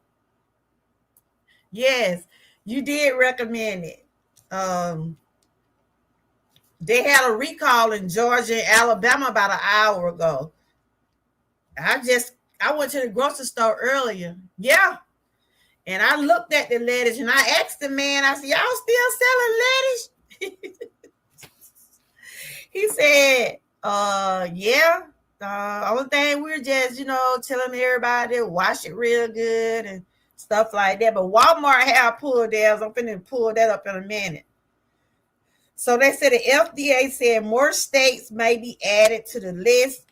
Yes, you did recommend it. They had a recall in Georgia and Alabama about an hour ago. I went to the grocery store earlier. Yeah. And I looked at the lettuce and I asked the man, I said, y'all still selling lettuce? He said, yeah. Only thing we're just, telling everybody to wash it real good and stuff like that. But Walmart have pulled theirs. I'm finna pull that up in a minute. So they said the FDA said more states may be added to the list.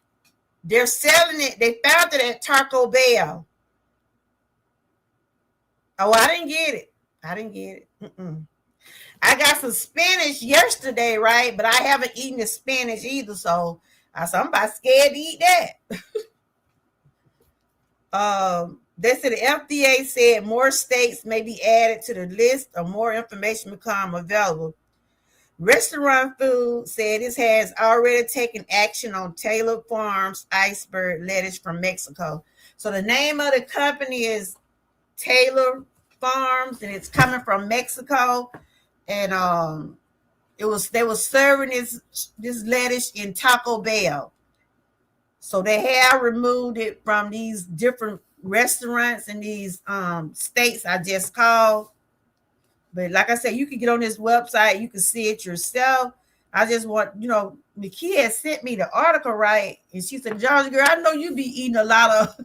They're selling it. They found it at Taco Bell. Oh, I didn't get it. I didn't get it. Mm-mm. I got some spinach yesterday, right? But I haven't eaten the spinach either, so I said I'm about scared to eat that. They said the FDA said more states may be added to the list or more information become available. Restaurant Food said it has already taken action on Taylor Farms iceberg lettuce from Mexico. So the name of the company is Taylor Farms, and it's coming from Mexico. And it was they were serving this lettuce in Taco Bell. So they have removed it from these different restaurants in these states I just called. But like I said, you can get on this website, you can see it yourself. I just want, Nikki had sent me the article, right? And she said, Georgia girl, I know you be eating a lot of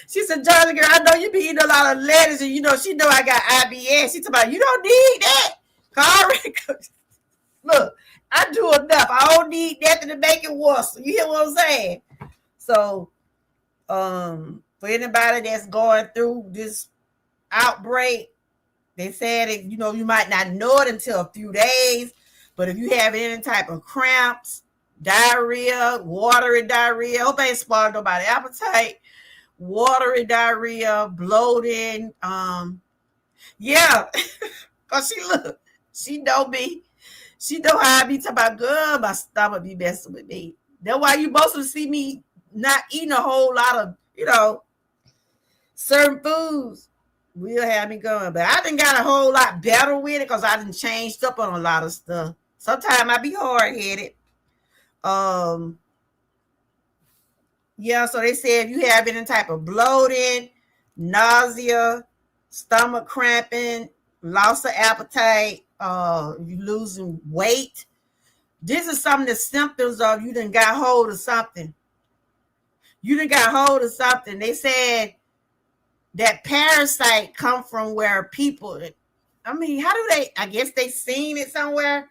she said, Georgia girl, I know you be eating a lot of lettuce, and she know I got IBS. She talking about you don't need that. Correct. Look, I do enough. I don't need nothing to make it worse. You hear what I'm saying? So, for anybody that's going through this outbreak, they said it, you might not know it until a few days, but if you have any type of cramps, diarrhea, watery diarrhea, hope I ain't spoiled nobody's appetite, watery diarrhea, bloating, yeah, cause she know me. She know how I be talking about, girl, my stomach be messing with me. That's why you mostly see me not eating a whole lot of, certain foods will have me going. But I done got a whole lot better with it because I done changed up on a lot of stuff. Sometimes I be hard-headed. Yeah, so they say if you have any type of bloating, nausea, stomach cramping, loss of appetite, you losing weight, this is some of the symptoms of you done got hold of something. You done got hold of something. They said that parasite come from where people, how do they, I guess they seen it somewhere.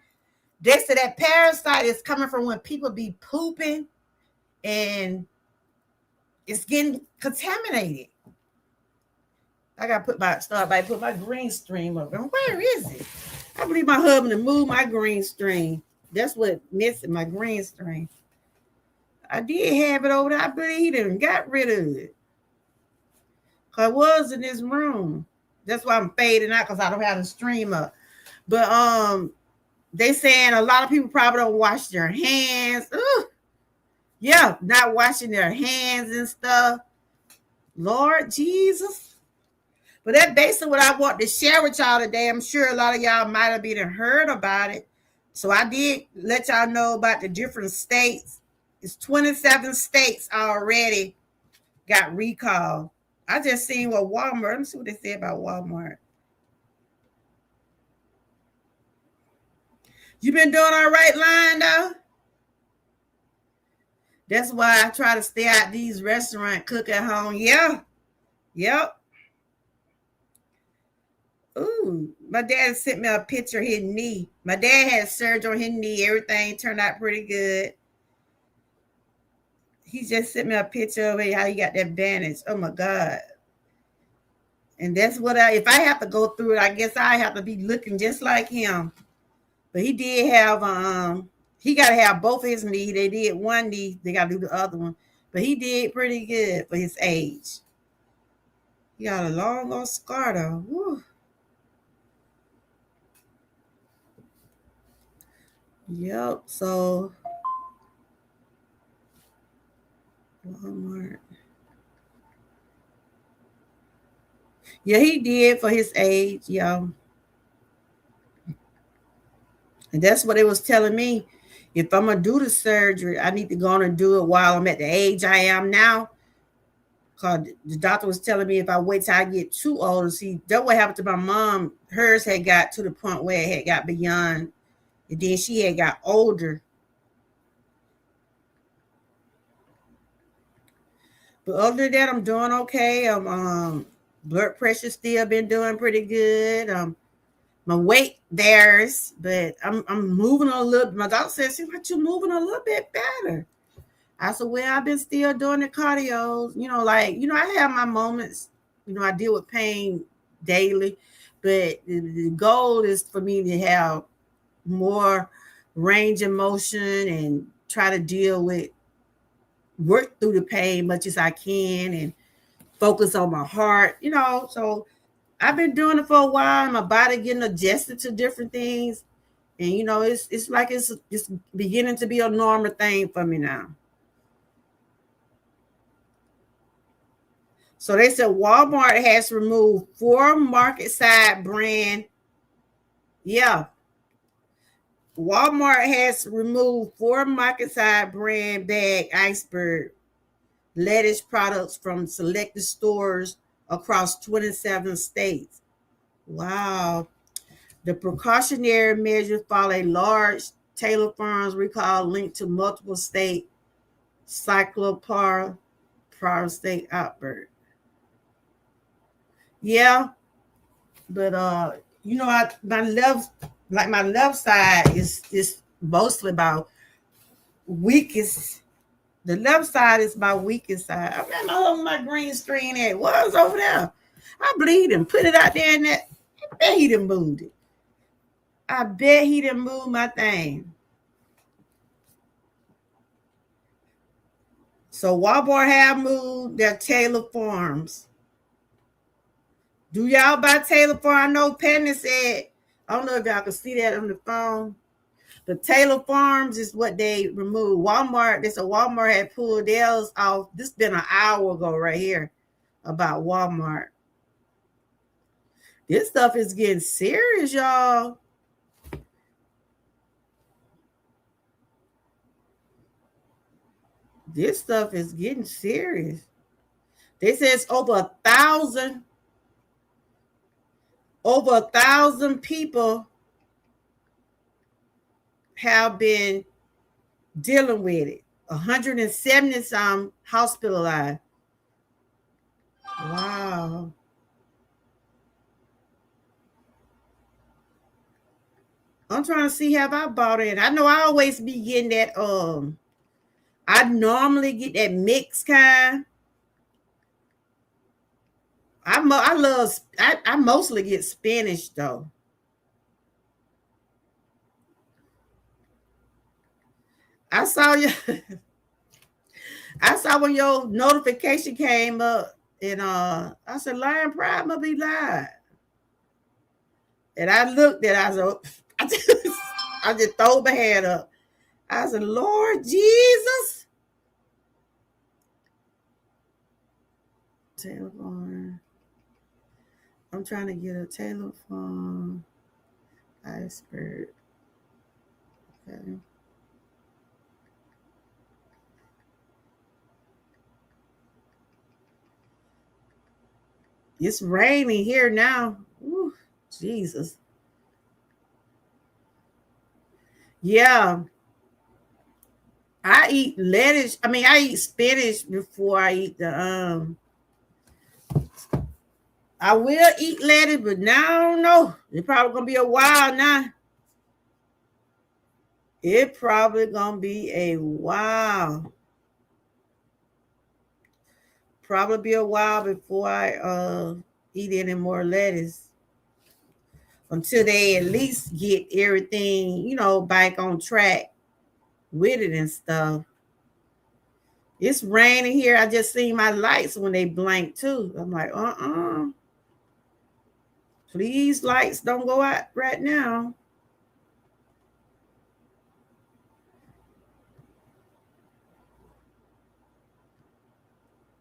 They said that parasite is coming from when people be pooping and it's getting contaminated. I gotta put my green stream up. Where is it? I believe my husband moved my green stream. That's what missing, my green stream. I did have it over there. I believe he done got rid of it. Cause I was in this room. That's why I'm fading out because I don't have the stream up. But they saying a lot of people probably don't wash their hands. Ugh. Yeah, not washing their hands and stuff. Lord Jesus. But that's basically what I want to share with y'all today. I'm sure a lot of y'all might have been heard about it. So I did let y'all know about the different states. It's 27 states already got recalled. I just seen what Walmart, let me see what they say about Walmart. You been doing all right, Lion, though? That's why I try to stay out these restaurant, cook at home. Yeah. Yep. Ooh, my dad sent me a picture of his knee. My dad had surgery on his knee. Everything turned out pretty good. He just sent me a picture of it, how he got that bandage. Oh my God. And that's what if I have to go through it, I guess I have to be looking just like him. But he did have he got to have both of his knees. They did one knee, they got to do the other one. But he did pretty good for his age. He got a long old scar though. Woo. Yep. So Walmart. Yeah, he did for his age. Yeah. And that's what it was telling me. If I'm gonna do the surgery, I need to go on and do it while I'm at the age I am now. Cause the doctor was telling me if I wait till I get too old, see, that what happened to my mom. Hers had got to the point where it had got beyond, and then she had got older. But other than that, I'm doing okay. Blood pressure still been doing pretty good. My weight varies, but I'm moving a little. My doctor said, "See, what you moving a little bit better." I said, "Well, I've been still doing the cardio. I have my moments. I deal with pain daily, but the goal is for me to have more range of motion and try to deal with work through the pain much as I can and focus on my heart, So I've been doing it for a while. My body getting adjusted to different things. And it's like it's beginning to be a normal thing for me now. So they said Walmart has removed 4 market side brand. Yeah. Walmart has removed 4 market side brand bag iceberg lettuce products from selected stores across 27 states. Wow. The precautionary measures follow a large Taylor Farms recall linked to multiple state cyclopara state outbreak. Yeah, but my left side is mostly about weakest. The left side is my weakest side. I don't know where my green screen at. Was over there. I bleed and put it out there in that. I bet he done moved it. I bet he done moved my thing. So Walmart have moved their Taylor Farms. Do y'all buy Taylor Farm? I know Penny said, I don't know if y'all can see that on the phone. The Taylor Farms is what they removed. Walmart, they said Walmart had pulled theirs off. This been an hour ago right here about Walmart. This stuff is getting serious, y'all. This stuff is getting serious. They say it's over 1,000 people have been dealing with it. 170 some hospitalized. Wow. I'm trying to see have I bought it. I know I always be getting that. I normally get that mixed kind. I mostly get spinach though. I saw you. I saw when your notification came up, and I said, "Lion Pride must be live." And I looked at, I said, I just throw my hand up. I said, "Lord Jesus." Telephone. I'm trying to get a telephone iceberg. Okay. It's raining here now. Ooh, Jesus. Yeah. I eat lettuce. I mean, I eat spinach before I eat the. I will eat lettuce, but now I don't know. It's probably gonna be a while now. It probably gonna be a while. Probably be a while before I eat any more lettuce until they at least get everything, back on track with it and stuff. It's raining here. I just seen my lights when they blank too. I'm like, please, lights don't go out right now.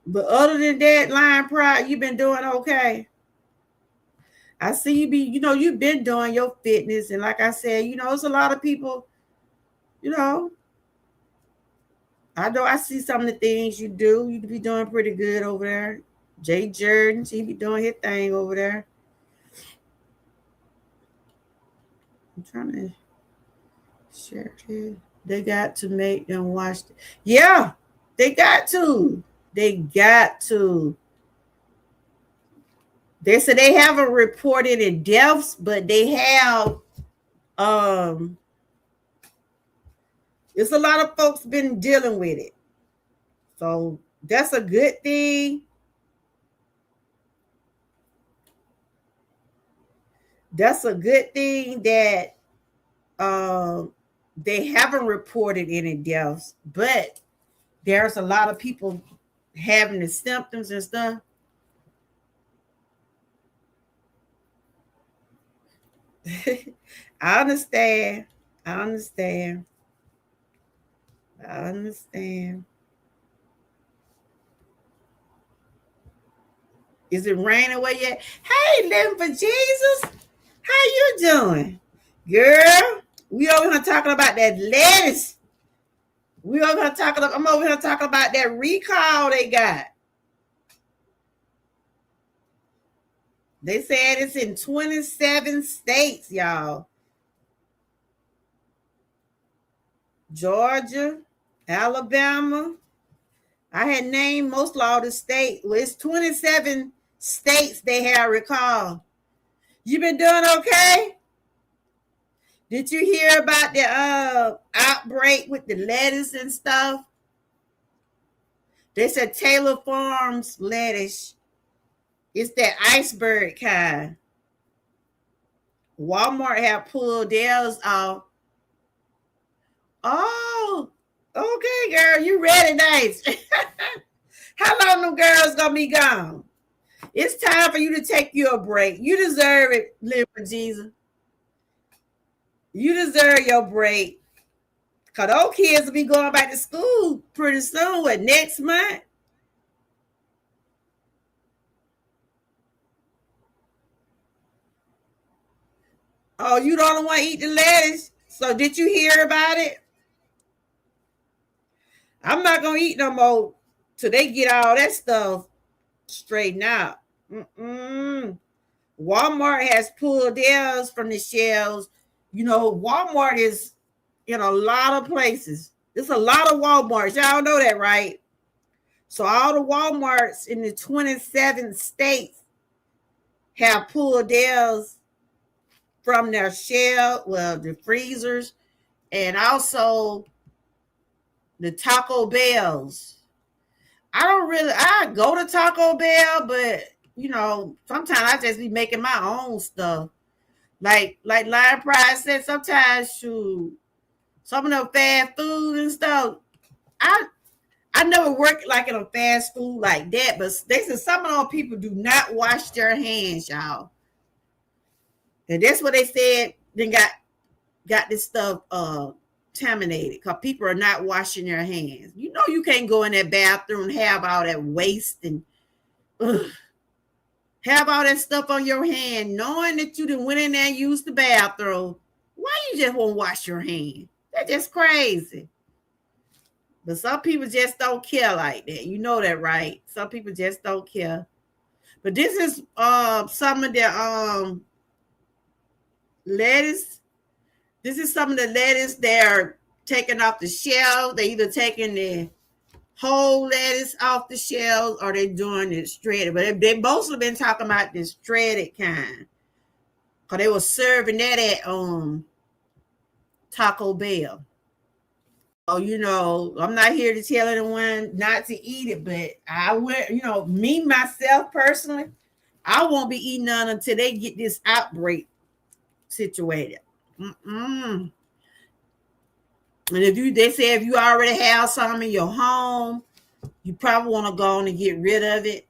But other than that, Lion Pride, you've been doing okay. I see you've been doing your fitness. And like I said, it's a lot of people, you know, I know I see some of the things you do. You be doing pretty good over there. Jay Jordan, he be doing his thing over there. I'm trying to share it. They got to make them watch. Yeah, they got to. They got to. They said they haven't reported any deaths, but they have. It's a lot of folks been dealing with it, so that's a good thing. That's a good thing that they haven't reported any deaths, but there's a lot of people having the symptoms and stuff. I understand. I understand. I understand. Is it raining where you at? Hey, living for Jesus. How you doing? Girl, we over here talking about that lettuce. I'm over here talking about that recall they got. They said it's in 27 states, y'all. Georgia, Alabama. I had named most of all the states. Well, it's 27 states they have recall. You been doing okay? Did you hear about the outbreak with the lettuce and stuff? They said Taylor Farms lettuce. It's that iceberg kind. Walmart have pulled theirs off. Oh, okay, girl, you ready, nice. How long them girls gonna be gone? It's time for you to take you a break. You deserve it, live for Jesus. You deserve your break. Cause those kids will be going back to school pretty soon. What, next month? Oh, you don't want to eat the lettuce. So did you hear about it? I'm not gonna eat no more till they get all that stuff straightened out. Mm-mm. Walmart has pulled theirs from the shelves. You know, Walmart is in a lot of places. There's a lot of Walmarts. Y'all know that, right? So all the Walmarts in the 27 states have pulled theirs from their shelf, well, the freezers, and also the Taco Bells. I go to Taco Bell, but you know, sometimes I just be making my own stuff. Like Lion Pride said, sometimes shoot, some of the fast food and stuff. I I never worked like in a fast food like that, but they said some of those people do not wash their hands, y'all. And that's what they said. Then got this stuff contaminated because people are not washing their hands. You know you can't go in that bathroom and have all that waste and ugh, have all that stuff on your hand, knowing that you done went in there and used the bathroom. Why you just won't wash your hand? That's just crazy. But some people just don't care like that. You know that, right? Some people just don't care. But this is some of the lettuce. This is some of the lettuce they're taking off the shelf. They either taking the whole lettuce off the shelves or they doing it shredded. But they mostly been talking about the shredded kind. Because they were serving that at Taco Bell. Oh, you know, I'm not here to tell anyone not to eat it, but I will, you know, me myself personally, I won't be eating none until they get this outbreak situated. Mm-mm. And they say if you already have some in your home, you probably want to go on and get rid of it.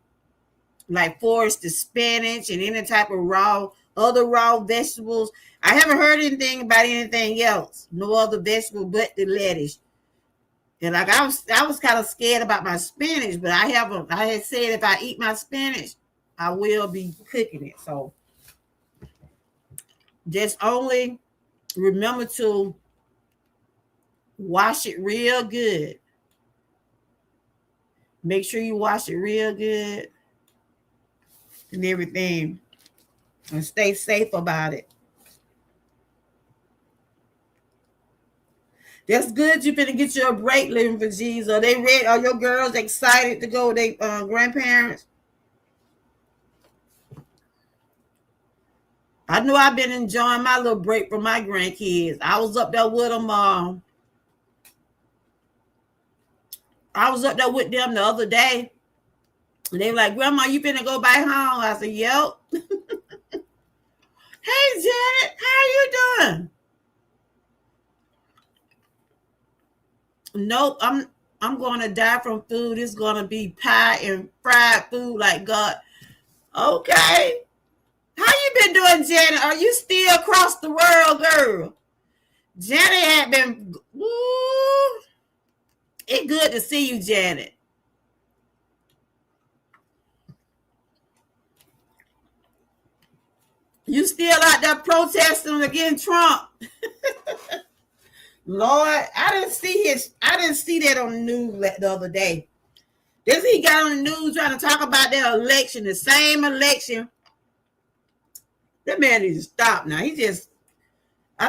Like forage the spinach and any type of other raw vegetables. I haven't heard anything about anything else. No other vegetable but the lettuce. And like I was kind of scared about my spinach, but I had said if I eat my spinach, I will be cooking it. So just only remember to wash it real good. Make sure you wash it real good and everything. And stay safe about it. That's good. You finna get you a break living for Jesus. Are they ready? Are your girls excited to go with their grandparents? I know I've been enjoying my little break from my grandkids. I was up there with them. I was up there with them the other day. And they were like, Grandma, you finna go back home? I said, yep. Hey Janet, how you doing? Nope, I'm going to die from food. It's going to be pie and fried food like God. Okay. How you been doing, Janet? Are you still across the world, girl? Janet had been. Ooh, it's good to see you, Janet. You still out there protesting against Trump? Lord, I didn't see that on the news the other day. This he got on the news trying to talk about their election, the same election. That man needs to stop now. I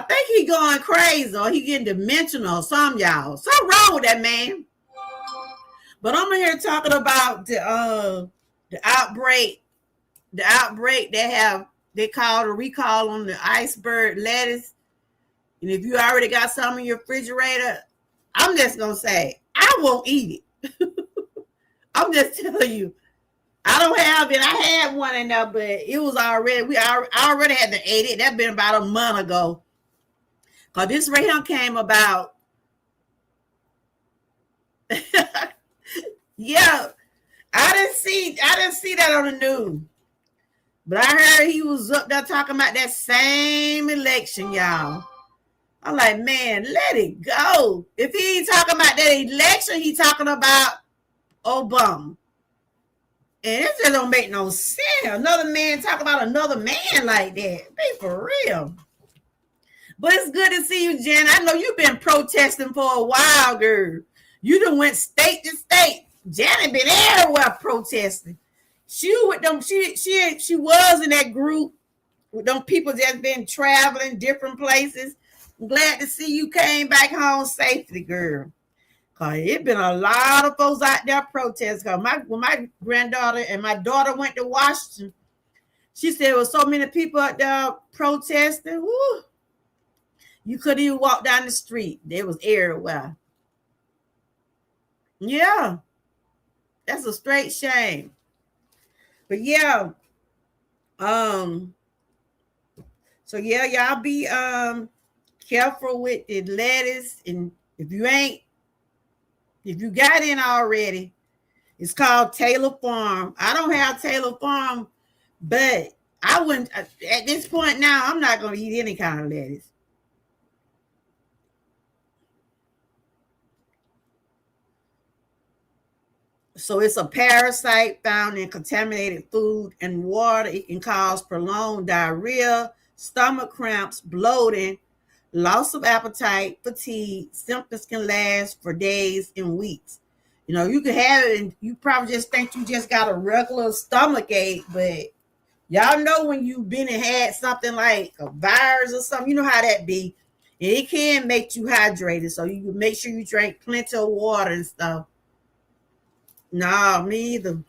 think he going crazy or he getting dimensional or something, y'all. Something wrong with that man. But I'm here talking about the outbreak, they called a recall on the iceberg lettuce. And if you already got some in your refrigerator, I'm just gonna say I won't eat it. I'm just telling you, I don't have it. I had one in there, but it was already I already had to eat it. That been about a month ago. Cause this right here came about. Yeah, I didn't see that on the news. But I heard he was up there talking about that same election, y'all. I'm like, man, let it go. If he ain't talking about that election, he talking about Obama. And it just don't make no sense. Another man talk about another man like that. Be for real. But it's good to see you, Jen. I know you've been protesting for a while, girl. You done went state to state. Janet been everywhere protesting. She with them. She was in that group with them people that's been traveling different places. I'm glad to see you came back home safely, girl. Cause it been a lot of folks out there protesting. Cause when my granddaughter and my daughter went to Washington, she said there was so many people out there protesting. Woo, you couldn't even walk down the street. There was everywhere. Yeah, that's a straight shame. But yeah, um, so yeah, y'all be careful with the lettuce, and if you got in already, it's called Taylor Farm. I don't have Taylor Farm, but I wouldn't at this point now. I'm not going to eat any kind of lettuce. So it's a parasite found in contaminated food and water. It can cause prolonged diarrhea, stomach cramps, bloating, loss of appetite, fatigue. Symptoms can last for days and weeks. You know, you can have it and you probably just think you just got a regular stomach ache, but y'all know when you've been and had something like a virus or something, you know how that be. And it can make you hydrated. So you make sure you drink plenty of water and stuff. No, me either.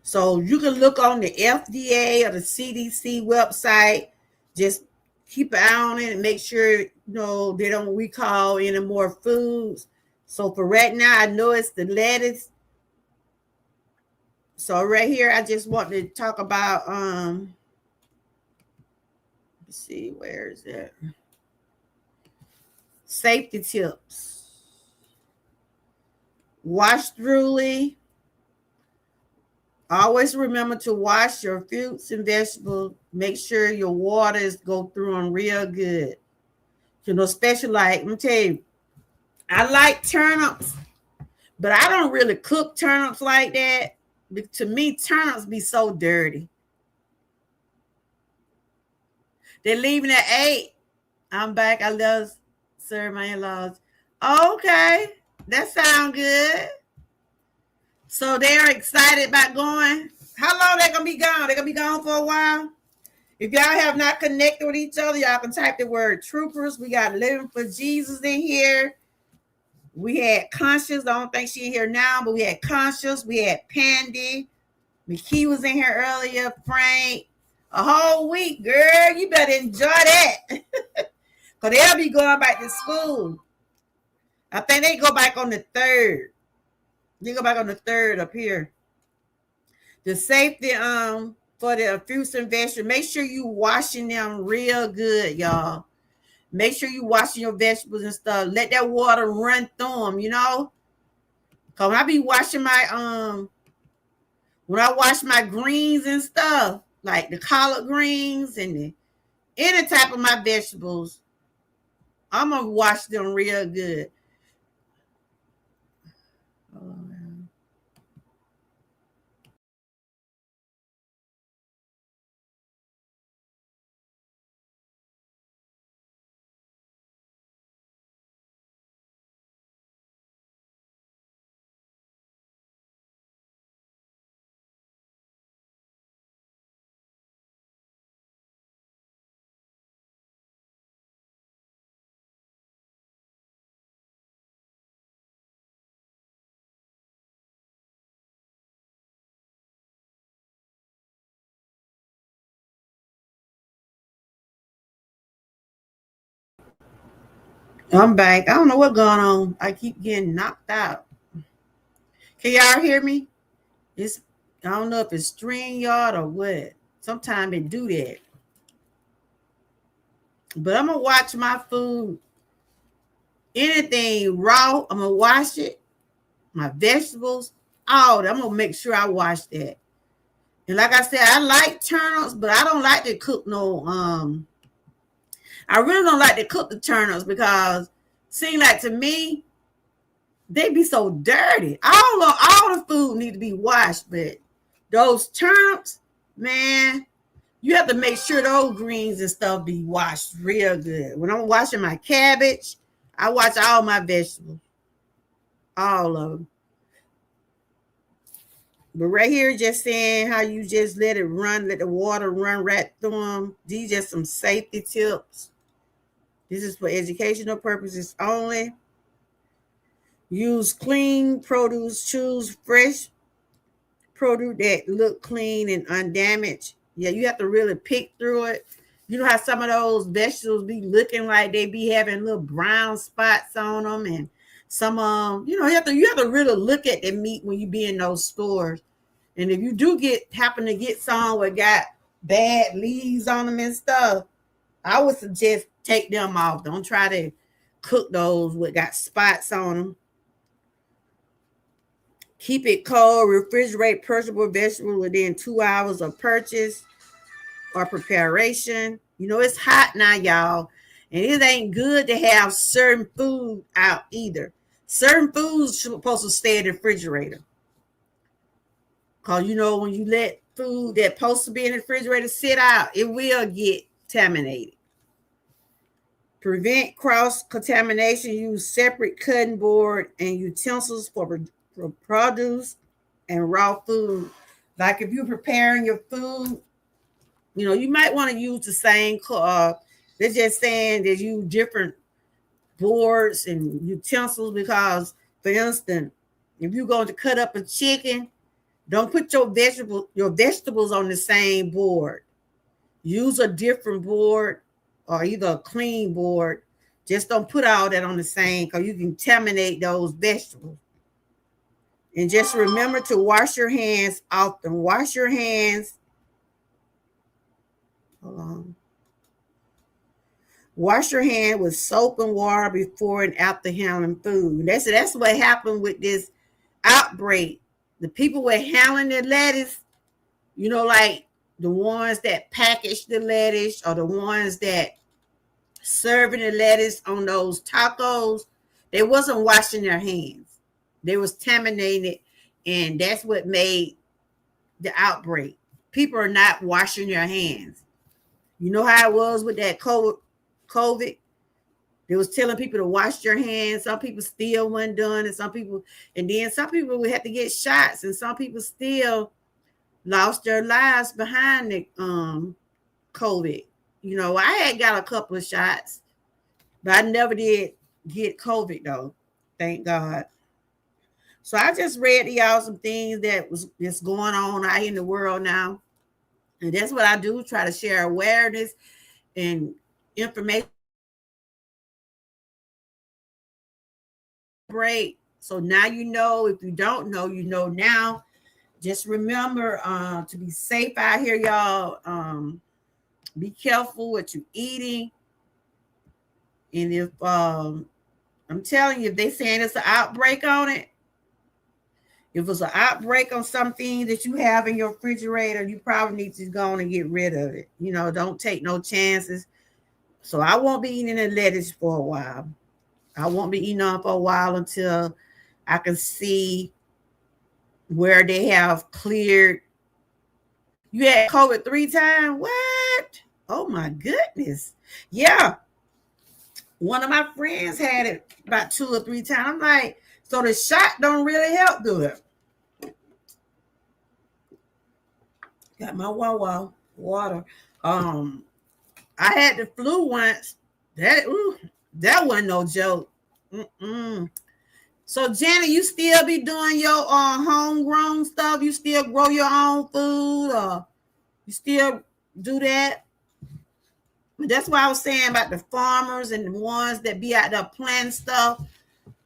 So you can look on the FDA or the CDC website. Just keep an eye on it and make sure they don't recall any more foods. So for right now, I know it's the lettuce. So right here, I just want to talk about let's see, where is it? Safety tips. Wash thoroughly. Always remember to wash your fruits and vegetables. Make sure your waters go through them real good. Especially like, let me tell you, I like turnips, but I don't really cook turnips like that. To me, turnips be so dirty. They're leaving at 8. I'm back. I love serve my in-laws. Okay, that sounds good. So they're excited about going. How long they gonna be gone? They're gonna be gone for a while. If y'all have not connected with each other, y'all can type the word troopers. We got Living for Jesus in here. We had Conscious. I don't think she's here now, but we had Conscious. We had Pandy. McKee was in here earlier. Frank. A whole week, girl. You better enjoy that. Because they'll be going back to school. I think they go back on the 3rd. They go back on the 3rd up here. The safety for the fruits and vegetables, make sure you washing them real good, y'all. Make sure you washing your vegetables and stuff. Let that water run through them, you know. Cause when I be washing my when I wash my greens and stuff, like the collard greens and any type of my vegetables, I'm gonna wash them real good. I'm back. I don't know what's going on. I keep getting knocked out. Can y'all hear me? It's I don't know if it's StreamYard or what. Sometimes it do that. But I'm gonna watch my food. Anything raw, I'm gonna wash it. My vegetables, all that. I'm gonna make sure I wash that. And like I said, I like turnips, but I don't like to cook no I really don't like to cook the turnips because seem like to me they be so dirty. All the food need to be washed, but those turnips, man, you have to make sure those greens and stuff be washed real good. When I'm washing my cabbage, I wash all my vegetables, all of them. But right here, just saying how you just let it run, let the water run right through them. These just some safety tips. This is for educational purposes only. Use clean produce. Choose fresh produce that look clean and undamaged. Yeah, you have to really pick through it. You know how some of those vegetables be looking like they be having little brown spots on them, and some you have to really look at the meat when you be in those stores. And if you do happen to get some that got bad leaves on them and stuff, I would suggest take them off. Don't try to cook those with got spots on them. Keep it cold. Refrigerate perishable vegetables within 2 hours of purchase or preparation. You know, it's hot now, y'all. And it ain't good to have certain food out either. Certain foods supposed to stay in the refrigerator. Because, you know, when you let food that's supposed to be in the refrigerator sit out, it will get contaminated. Prevent cross contamination. Use separate cutting board and utensils for produce and raw food. Like if you're preparing your food, you know, you might want to use the same. They're just saying that you different boards and utensils because, for instance, if you're going to cut up a chicken, don't put your vegetables on the same board. Use a different board or either a clean board. Just don't put all that on the same because you can contaminate those vegetables. And just remember to wash your hands often. Wash your hands. Hold on. Wash your hand with soap and water before and after handling food. That's what happened with this outbreak. The people were handling the lettuce, you know, like the ones that package the lettuce or the ones that serving the lettuce on those tacos, they wasn't washing their hands. They was contaminating it, and that's what made the outbreak. People are not washing their hands. You know how it was with that COVID? They was telling people to wash their hands. Some people still weren't done, and then some people would have to get shots, and some people still lost their lives behind the COVID. You know, I had got a couple of shots, but I never did get COVID though. Thank God. So I just read to y'all some things that's going on out in the world now. And that's what I do, try to share awareness and information. Great. So now you know, if you don't know, you know now. Just remember to be safe out here, y'all. Be careful what you're eating. And if I'm telling you, if they saying it's an outbreak on it, if it's an outbreak on something that you have in your refrigerator, you probably need to go on and get rid of it. Don't take no chances. So I won't be eating the lettuce for a while. I won't be eating on for a while until I can see where they have cleared. You had COVID 3 times? What? Oh my goodness. Yeah. One of my friends had it about 2 or 3 times. I'm like, so the shot don't really help, do it? Got my water. Um, I had the flu once. That wasn't no joke. Mm-mm. So Janet, you still be doing your homegrown stuff? You still grow your own food, or you still do that? That's why I was saying about the farmers and the ones that be out there planting stuff.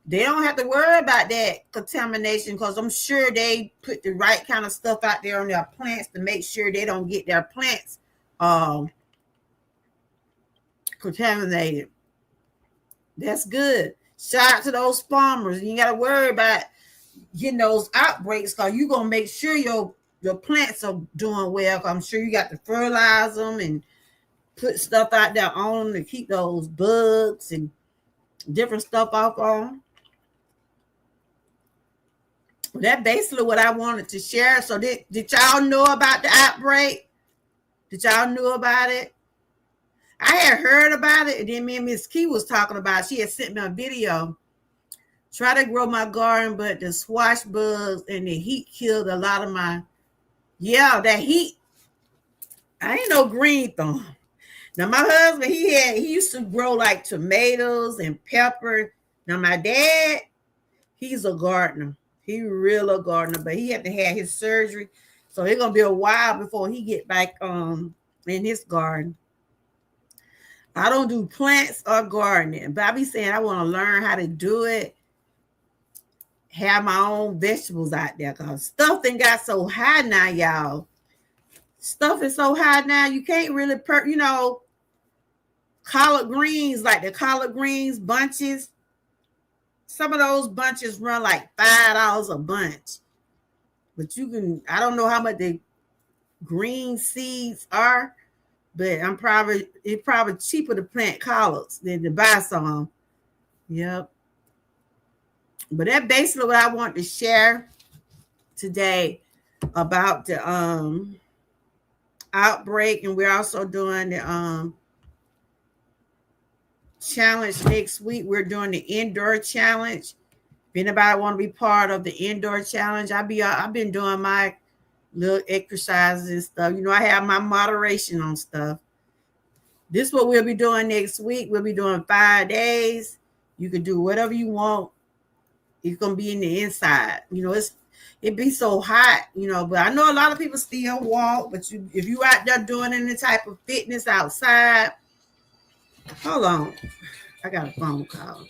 They don't have to worry about that contamination because I'm sure they put the right kind of stuff out there on their plants to make sure they don't get their plants contaminated. That's good. Shout out to those farmers. You ain't got to worry about getting those outbreaks because you're going to make sure your plants are doing well. I'm sure you got to fertilize them and put stuff out there on them to keep those bugs and different stuff off on. That's basically what I wanted to share. So did y'all know about the outbreak? Did y'all know about it? I had heard about it, and then me and Miss Key was talking about it. She had sent me a video. Try to grow my garden, but the squash bugs and the heat killed a lot of that heat. I ain't no green thumb. Now my husband, he used to grow like tomatoes and pepper. Now my dad, he's a gardener. He real a gardener, but he had to have his surgery. So it's gonna be a while before he get back in his garden. I don't do plants or gardening, but I be saying I want to learn how to do it. Have my own vegetables out there because stuff done got so high now, y'all. Stuff is so high now, you can't really collard greens, like the collard greens bunches. Some of those bunches run like $5 a bunch. But I don't know how much the green seeds are, but it's probably cheaper to plant collards than to buy some. Yep. But that's basically what I want to share today about the outbreak, and we're also doing the challenge next week. We're doing the indoor challenge. If anybody want to be part of the indoor challenge, I've been doing my little exercises and stuff. I have my moderation on stuff. This is what we'll be doing next week. We'll be doing 5 days. You can do whatever you want. It's gonna be in the inside. It be so hot, but I know a lot of people still walk, but if you out there doing any type of fitness outside, hold on. I got a phone call.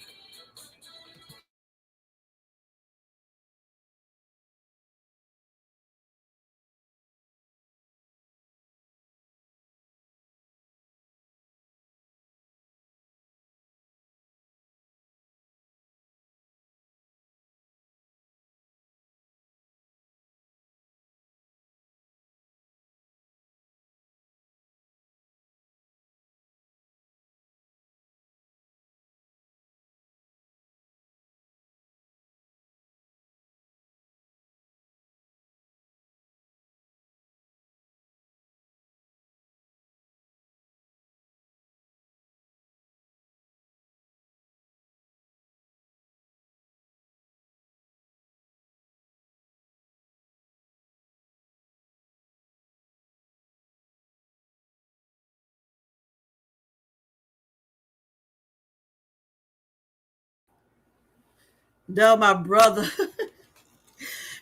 No, my brother.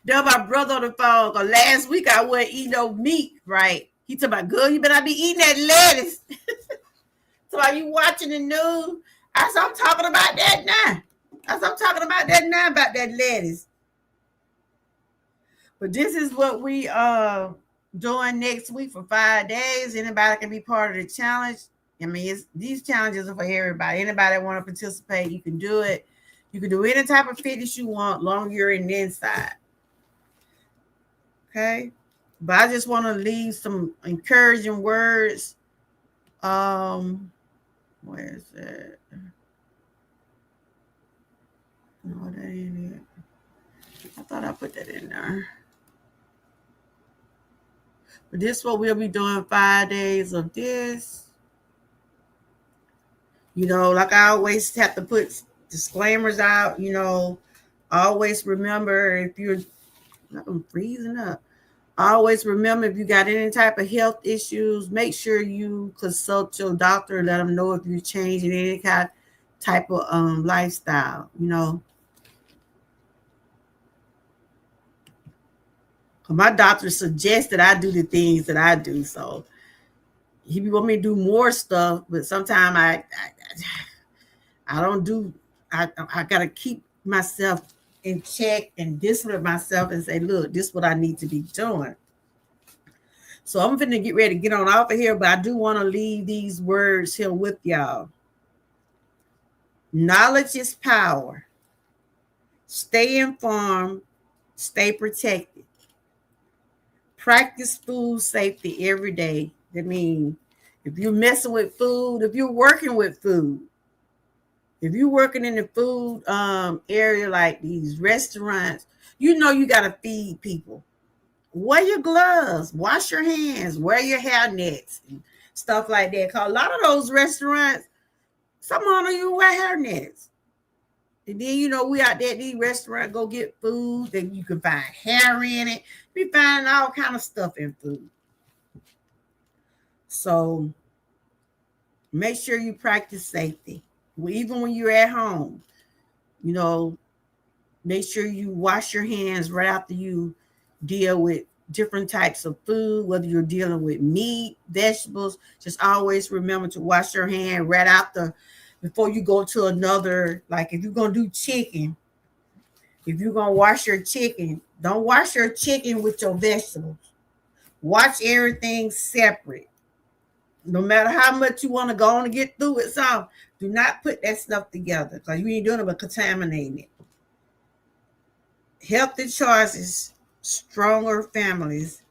No, my brother on the phone. Cause last week I wouldn't eat no meat, right? He told my girl, you better be eating that lettuce. So are you watching the news? I said, I'm talking about that now. About that lettuce. But this is what we doing next week for 5 days. Anybody can be part of the challenge. I mean, these challenges are for everybody. Anybody that want to participate, you can do it. You can do any type of fitness you want, long you're in the inside. Okay. But I just want to leave some encouraging words. Where is it? No, that ain't it. I thought I put that in there. But this is what we'll be doing 5 days of this. You know, like I always have to put disclaimers out, you know, always remember if you're I'm freezing up. Always remember if you got any type of health issues, make sure you consult your doctor, let them know if you're changing any kind type of lifestyle, you know. My doctor suggests that I do the things that I do, so he want me to do more stuff, but sometimes I don't do. I gotta keep myself in check and discipline myself and say, look, this is what I need to be doing. So I'm going to get ready to get on off of here, but I do want to leave these words here with y'all. Knowledge is power. Stay informed. Stay protected. Practice food safety every day. That means if you're messing with food, if you're working with food, if you're working in the food area like these restaurants, you know you got to feed people. Wear your gloves, wash your hands, wear your hair nets, and stuff like that. Because a lot of those restaurants, some of them you wear hair nets. And then, you know, we out there at these restaurants, go get food, then you can find hair in it. We find all kind of stuff in food. So make sure you practice safety. Even when you're at home, you know, make sure you wash your hands right after you deal with different types of food, whether you're dealing with meat, vegetables. Just always remember to wash your hand right after, before you go to another. Like if you're going to do chicken, if you're going to wash your chicken, don't wash your chicken with your vegetables. Wash everything separate. No matter how much you want to go on and get through it, so do not put that stuff together because you ain't doing it but contaminating it. Healthy choices, stronger families.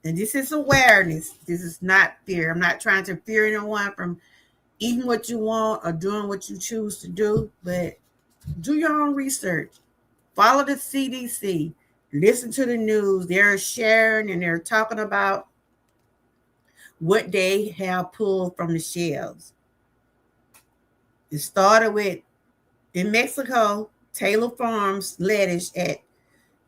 And this is awareness. This is not fear. I'm not trying to fear anyone from eating what you want or doing what you choose to do, but do your own research. Follow the CDC. Listen to the news. They're sharing and they're talking about what they have pulled from the shelves. It started with, in Mexico, Taylor Farms lettuce at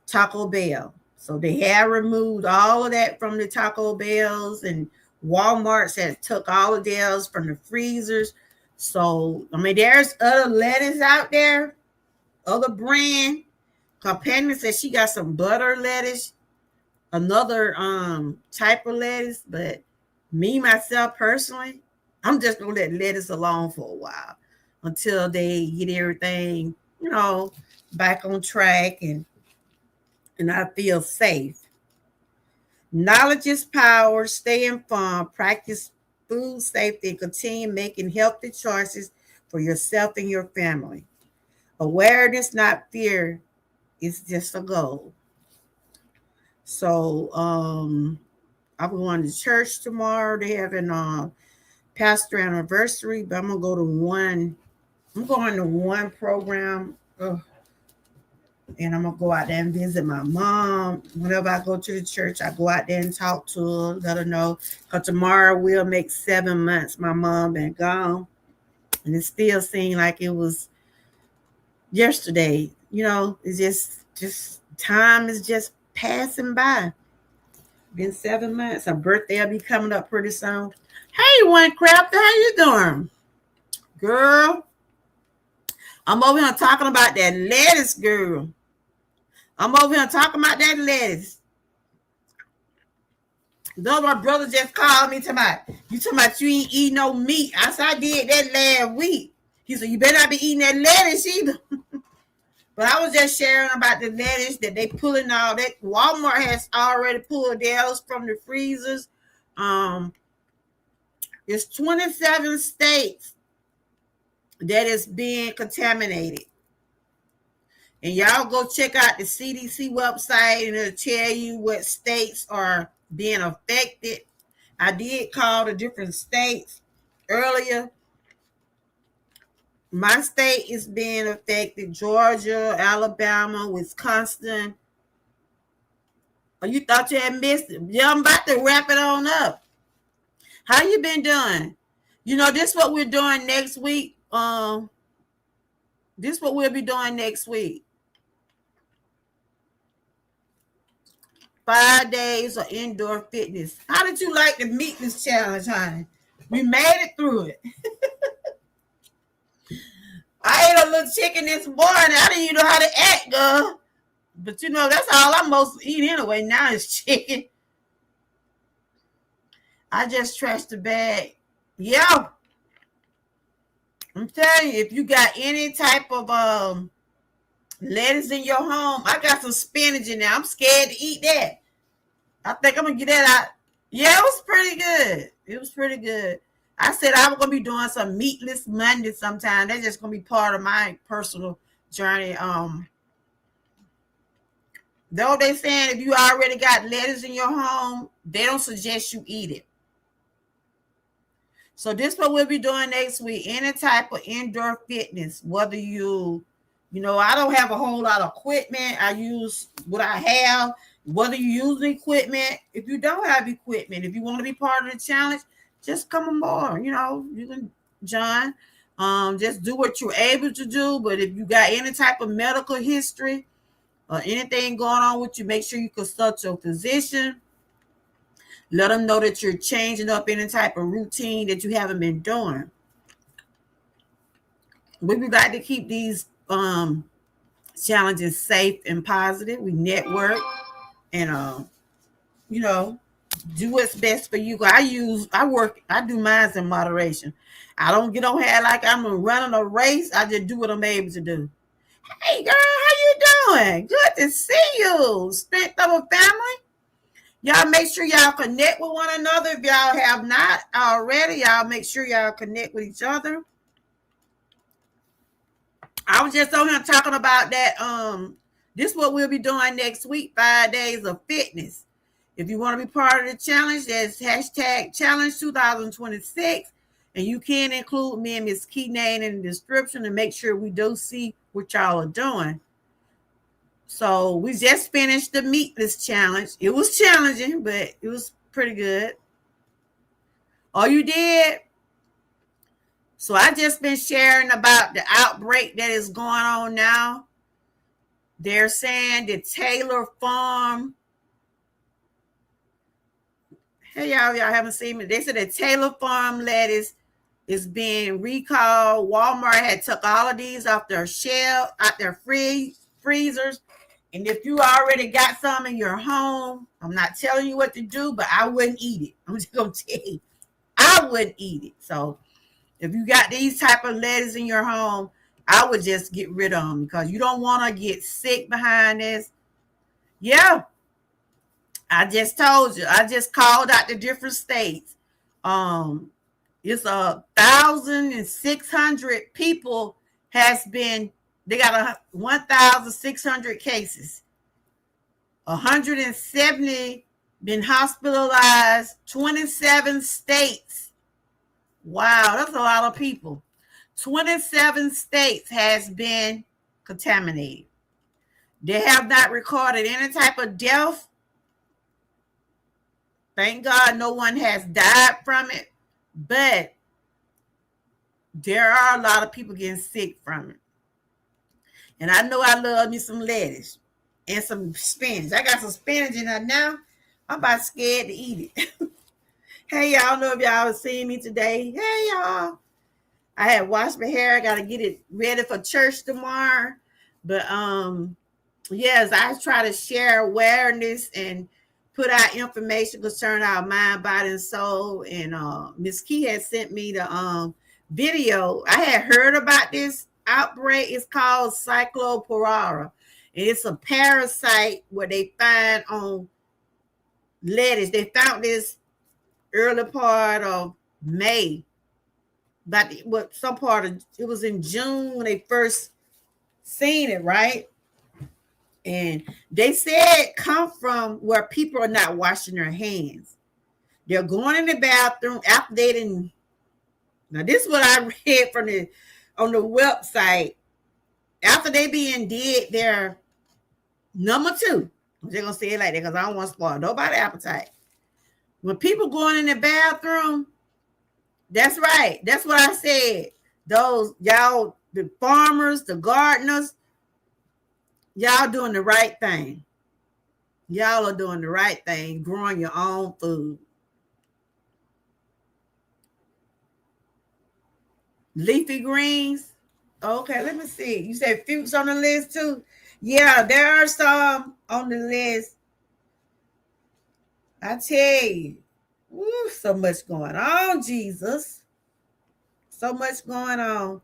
Taco Bell. So they have removed all of that from the Taco Bells, and Walmart's had took all of theirs from the freezers. So, I mean, there's other lettuce out there, other brand. Companion said she got some butter lettuce, another type of lettuce, but me, myself, personally, I'm just going to let lettuce alone for a while until they get everything, you know, back on track and I feel safe. Knowledge is power. Stay informed. Practice food safety and continue making healthy choices for yourself and your family. Awareness, not fear, is just a goal. So I'm going to church tomorrow. They having a pastor anniversary, but I'm going to one program. And I'm going to go out there and visit my mom. Whenever I go to the church, I go out there and talk to her, let her know. Because tomorrow will make 7 months my mom been gone. And it still seemed like it was yesterday. You know, it's just time is just passing by. Been 7 months. Her birthday will be coming up pretty soon. Hey, One Crafter, how you doing? Girl, I'm over here talking about that lettuce, girl. I'm over here talking about that lettuce. Though my brother just called me tonight. You talking about you ain't eating no meat. I said I did that last week. He said, you better not be eating that lettuce either. But I was just sharing about the lettuce that they pulling all that. Walmart has already pulled theirs from the freezers. Um, it's 27 states that is being contaminated. And y'all go check out the CDC website and it'll tell you what states are being affected. I did call the different states earlier. My state is being affected: Georgia, Alabama, Wisconsin. Oh, you thought you had missed it? Yeah, I'm about to wrap it on up. How you been doing? This is what we're doing next week. This is what we'll be doing next week. 5 days of indoor fitness. How did you like the meatless challenge, honey? We made it through it. I ate a little chicken this morning. I didn't even know how to act, girl. But that's all I most eat anyway. Now is chicken. I just trashed the bag. Yeah. I'm telling you, if you got any type of lettuce in your home, I got some spinach in there. I'm scared to eat that. I think I'm gonna get that out. Yeah, it was pretty good. It was pretty good. I said I was gonna be doing some meatless Monday sometime. That's just gonna be part of my personal journey. Though they saying if you already got lettuce in your home, they don't suggest you eat it. So this is what we'll be doing next week. Any type of indoor fitness, whether I don't have a whole lot of equipment. I use what I have. Whether you use the equipment, if you don't have equipment, if you want to be part of the challenge, just come on board. You can join. Just do what you're able to do. But if you got any type of medical history or anything going on with you, make sure you consult your physician. Let them know that you're changing up any type of routine that you haven't been doing. We would like to keep these challenges safe and positive. We network and do what's best for you. I do mine in moderation. I don't get on here like I'm running a race. I just do what I'm able to do. Hey girl, how you doing? Good to see you. Strength of a family. Y'all make sure y'all connect with one another. If y'all have not already, y'all make sure y'all connect with each other. I was just on here talking about that. This is what we'll be doing next week, 5 days of fitness. If you want to be part of the challenge, that's hashtag challenge 2026. And you can include me and Miss Keenan in the description and make sure we do see what y'all are doing. So we just finished the meatless challenge. It was challenging, but it was pretty good. Oh, you did? So I just been sharing about the outbreak that is going on now. They're saying the Taylor Farm. Hey, y'all haven't seen me. They said the Taylor Farm lettuce is being recalled. Walmart had took all of these off their shelf, out their freezers. And if you already got some in your home, I'm not telling you what to do, but I wouldn't eat it. I'm just going to tell you, I wouldn't eat it. So if you got these type of lettuce in your home, I would just get rid of them because you don't want to get sick behind this. Yeah. I just told you. I just called out the different states. It's 1,600 people they got 1,600 cases. 170 been hospitalized, 27 states. Wow, that's a lot of people. 27 states has been contaminated. They have not recorded any type of death. Thank God no one has died from it, but there are a lot of people getting sick from it. And I know I love me some lettuce and some spinach. I got some spinach in there now. I'm about scared to eat it. Hey, y'all, know if y'all have seen me today. Hey, y'all. I had washed my hair. I got to get it ready for church tomorrow. But, yes, I try to share awareness and put out information concerning our mind, body, and soul. And Miss Key had sent me the video. I had heard about this outbreak is called cycloporara. And it's a parasite where they find on lettuce. They found this early part of May. But what some part of it was in June when they first seen it, right? And they said come from where people are not washing their hands. They're going in the bathroom after they didn't. Now this is what I read from the on the website. After they being did their number two, I'm just gonna say it like that because I don't want to spoil nobody's appetite. When people going in the bathroom, that's right. That's what I said. Those y'all, the farmers, the gardeners, y'all doing the right thing. Y'all are doing the right thing, growing your own food. Leafy greens. Okay, let me see. You said fruits on the list too? Yeah, there are some on the list. I tell you, woo, so much going on, Jesus. So much going on.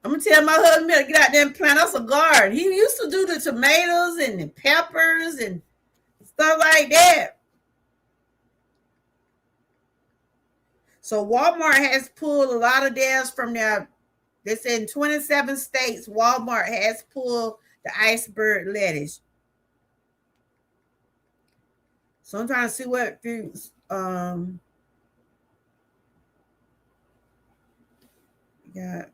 I'm gonna tell my husband to get out there and plant us a garden. He used to do the tomatoes and the peppers and stuff like that. So Walmart has pulled a lot of theirs from their. They said in 27 states, Walmart has pulled the iceberg lettuce. So I'm trying to see what fruits. Yeah.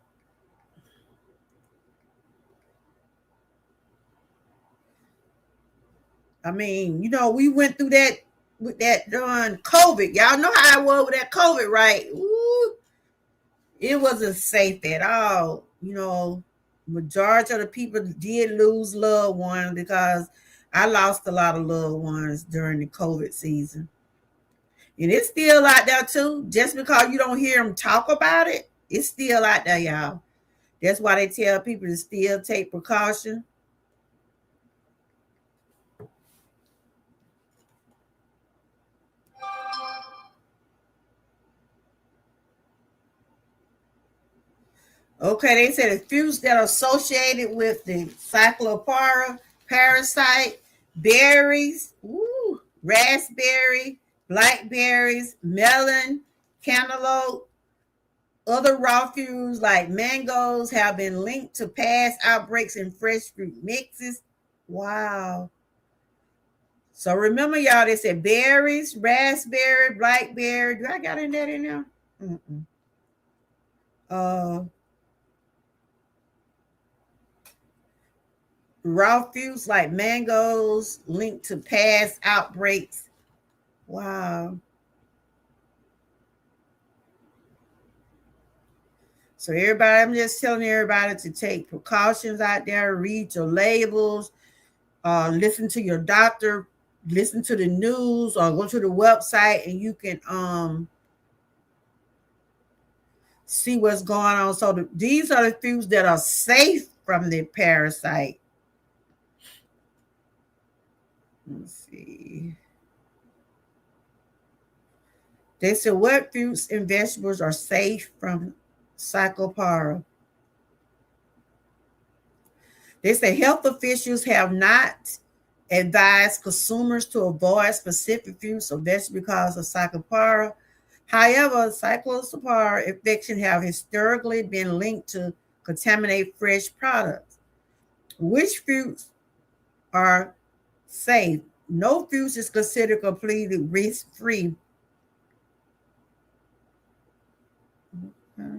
I mean, we went through that with that during COVID. Y'all know how I was with that COVID, right? Ooh, it wasn't safe at all. Majority of the people did lose loved ones because I lost a lot of loved ones during the COVID season. And it's still out there too. Just because you don't hear them talk about it, it's still out there, y'all. That's why they tell people to still take precaution. Okay, they said the fruits that are associated with the cyclopara, parasite, berries, raspberry, blackberries, melon, cantaloupe, other raw fruits like mangoes have been linked to past outbreaks in fresh fruit mixes. Wow. So remember, y'all, they said berries, raspberry, blackberry. Do I got that in there? Mm-mm. Uh, Raw fruits like mangoes linked to past outbreaks. Wow. So everybody, I'm just telling everybody to take precautions out there, read your labels, listen to your doctor, listen to the news, or go to the website and you can see what's going on. So these are the foods that are safe from the parasite. Let's see. They said what fruits and vegetables are safe from Psychopara. They say health officials have not advised consumers to avoid specific fruits or vegetables because of Psychopara. However, Cyclospora infection have historically been linked to contaminated fresh products. Which fruits are safe? No fruits is considered completely risk-free. Okay.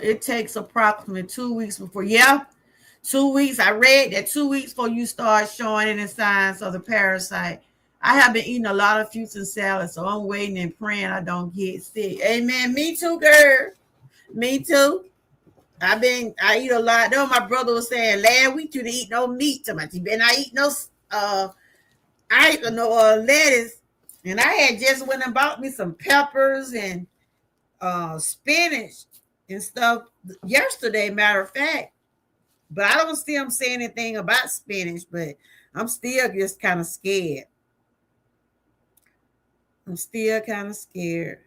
It takes approximately 2 weeks before. Yeah, 2 weeks. I read that 2 weeks before you start showing any signs of the parasite. I have been eating a lot of fruits and salads, so I'm waiting and praying I don't get sick. Amen. Me too, girl. Me too. I eat a lot. Though my brother was saying last week you didn't eat no meat too much. You better not eat no I ate no lettuce. And I had just went and bought me some peppers and spinach and stuff yesterday, matter of fact. But I don't see them say anything about spinach, but I'm still just kind of scared. I'm still kind of scared.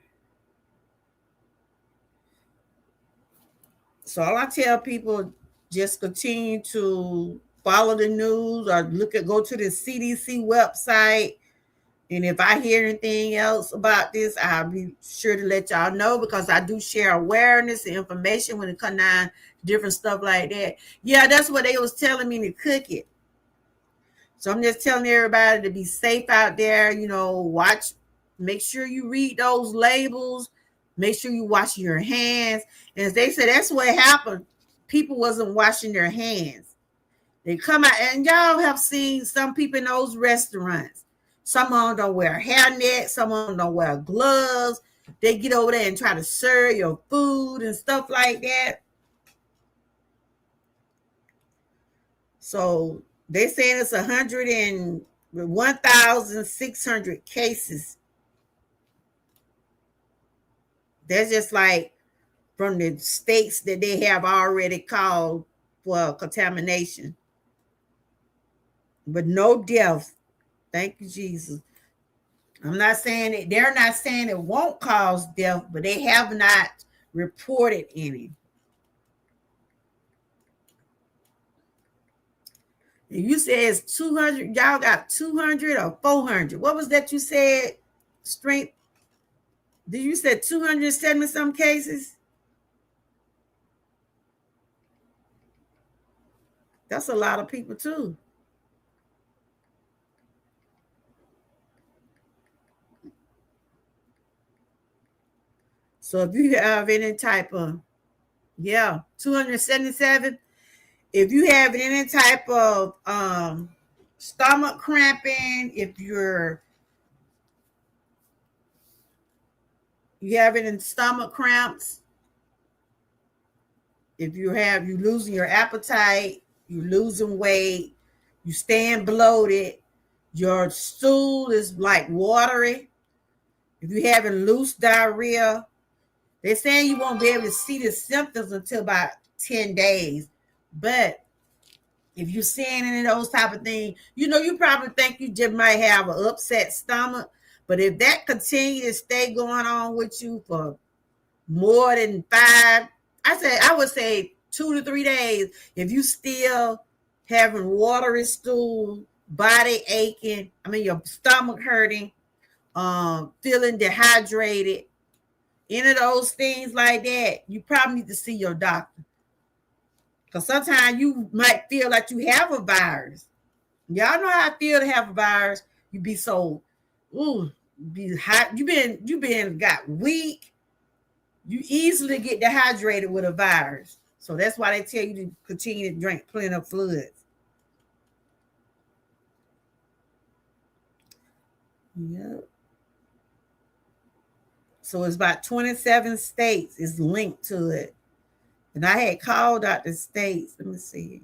So all I tell people, just continue to follow the news or go to the CDC website. And if I hear anything else about this, I'll be sure to let y'all know, because I do share awareness and information when it comes down to different stuff like that. Yeah, that's what they was telling me to cook it. So I'm just telling everybody to be safe out there. Watch, make sure you read those labels. Make sure you wash your hands. And as they said, that's what happened. People wasn't washing their hands. They come out, and y'all have seen some people in those restaurants. Some of them don't wear hairnet. Some of them don't wear gloves. They get over there and try to serve your food and stuff like that. So they saying it's 1,600 cases. That's just like from the states that they have already called for contamination, but no deaths. Thank you, Jesus. I'm not saying it, they're not saying it won't cause death, but they have not reported any. You said it's 200, y'all got 200 or 400. What was that you said? Strength? Did you say 270 some cases? That's a lot of people too. So if you have any type of, 277. If you have any type of stomach cramping, if you have any stomach cramps, if you losing your appetite, you losing weight, you staying bloated, your stool is like watery, if you having loose diarrhea, they're saying you won't be able to see the symptoms until about 10 days. But if you're seeing any of those type of things, you probably think you just might have an upset stomach. But if that continues to stay going on with you for more than I would say 2 to 3 days, if you still having watery stool, body aching, your stomach hurting, feeling dehydrated, any of those things like that, you probably need to see your doctor. Because sometimes you might feel like you have a virus. Y'all know how I feel to have a virus. You be so, be hot. You been got weak. You easily get dehydrated with a virus. So that's why they tell you to continue to drink plenty of fluids. Yep. So it's about 27 states is linked to it. And I had called out the states. Let me see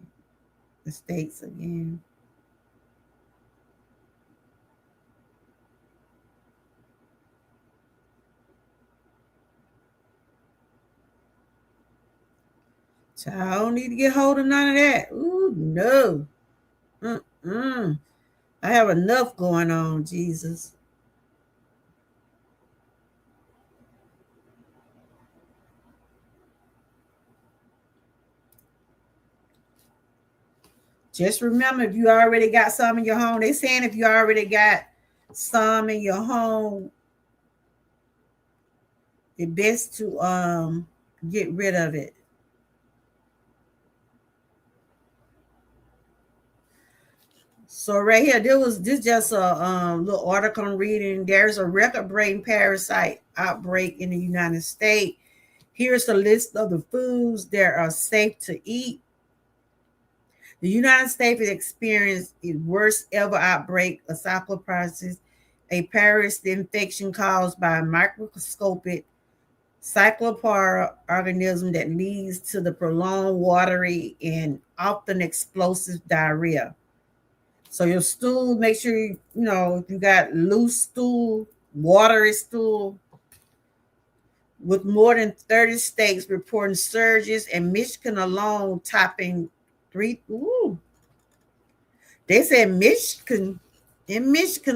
the states again. So I don't need to get hold of none of that. Ooh, no. Mm-mm. I have enough going on, Jesus. Just remember, if you already got some in your home, they saying if you already got some in your home, it's best to get rid of it. So right here, this just a little article I'm reading. There's a record-breaking parasite outbreak in the United States. Here's a list of the foods that are safe to eat. The United States has experienced its worst ever outbreak of cycloparis, a parasite infection caused by a microscopic cyclopara organism that leads to the prolonged watery and often explosive diarrhea. So your stool, make sure if you got loose stool, watery stool, with more than 30 states reporting surges, and Michigan alone topping three. Ooh, they said Michigan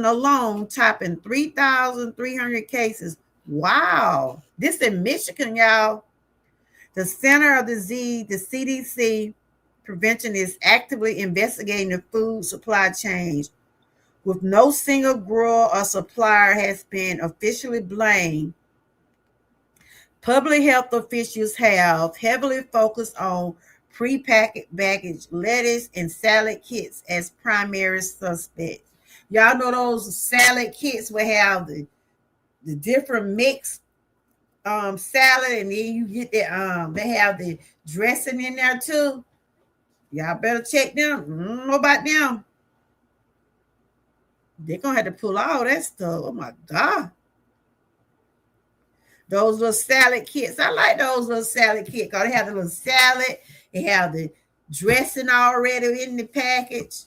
alone topping 3,300 cases. Wow, this in Michigan, y'all. The Center of Disease, the CDC Prevention, is actively investigating the food supply chain, with no single grower or supplier has been officially blamed. Public health officials have heavily focused on prepackaged baggage lettuce and salad kits as primary suspects. Y'all know those salad kits will have the different mix salad, and then you get the they have the dressing in there too. Y'all better check them. I don't know about them. They're gonna have to pull all that stuff. Oh my god. Those little salad kits. I like those little salad kits because they have the little salad, they have the dressing already in the package.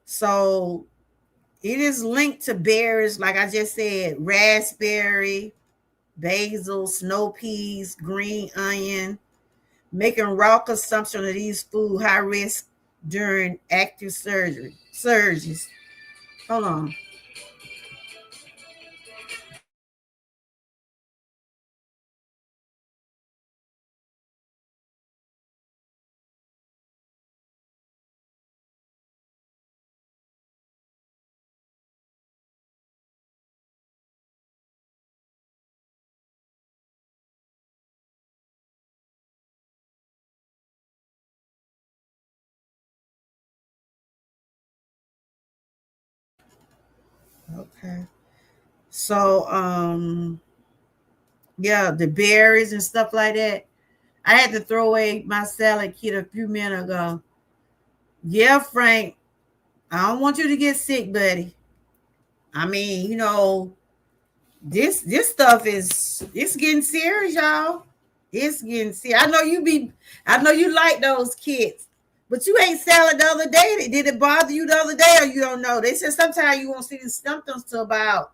So it is linked to berries, like I just said, raspberry, basil, snow peas, green onion, making raw consumption of these food high risk during active surges. Hold on. Okay. So yeah, the berries and stuff like that. I had to throw away my salad kit a few minutes ago. Yeah, Frank, I don't want you to get sick, buddy. I mean, this stuff is it's getting serious, y'all. It's getting serious. I know you like those kids, but you ate salad the other day. Did it bother you the other day, or you don't know? They said sometimes you won't see the symptoms till about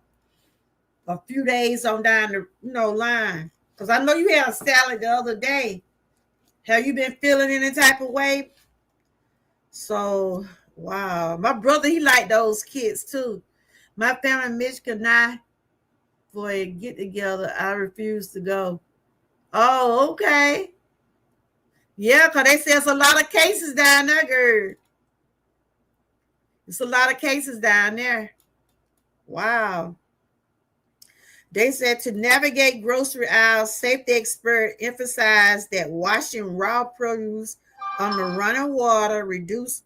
a few days on down the line. Because I know you had a salad the other day. Have you been feeling any type of way? So wow, my brother he liked those kids too. My family in Michigan, I for a get together, I refuse to go. Oh, okay. Yeah, because they say it's a lot of cases down there, girl. It's a lot of cases down there. Wow. They said to navigate grocery aisles, safety expert emphasized that washing raw produce under running water reduces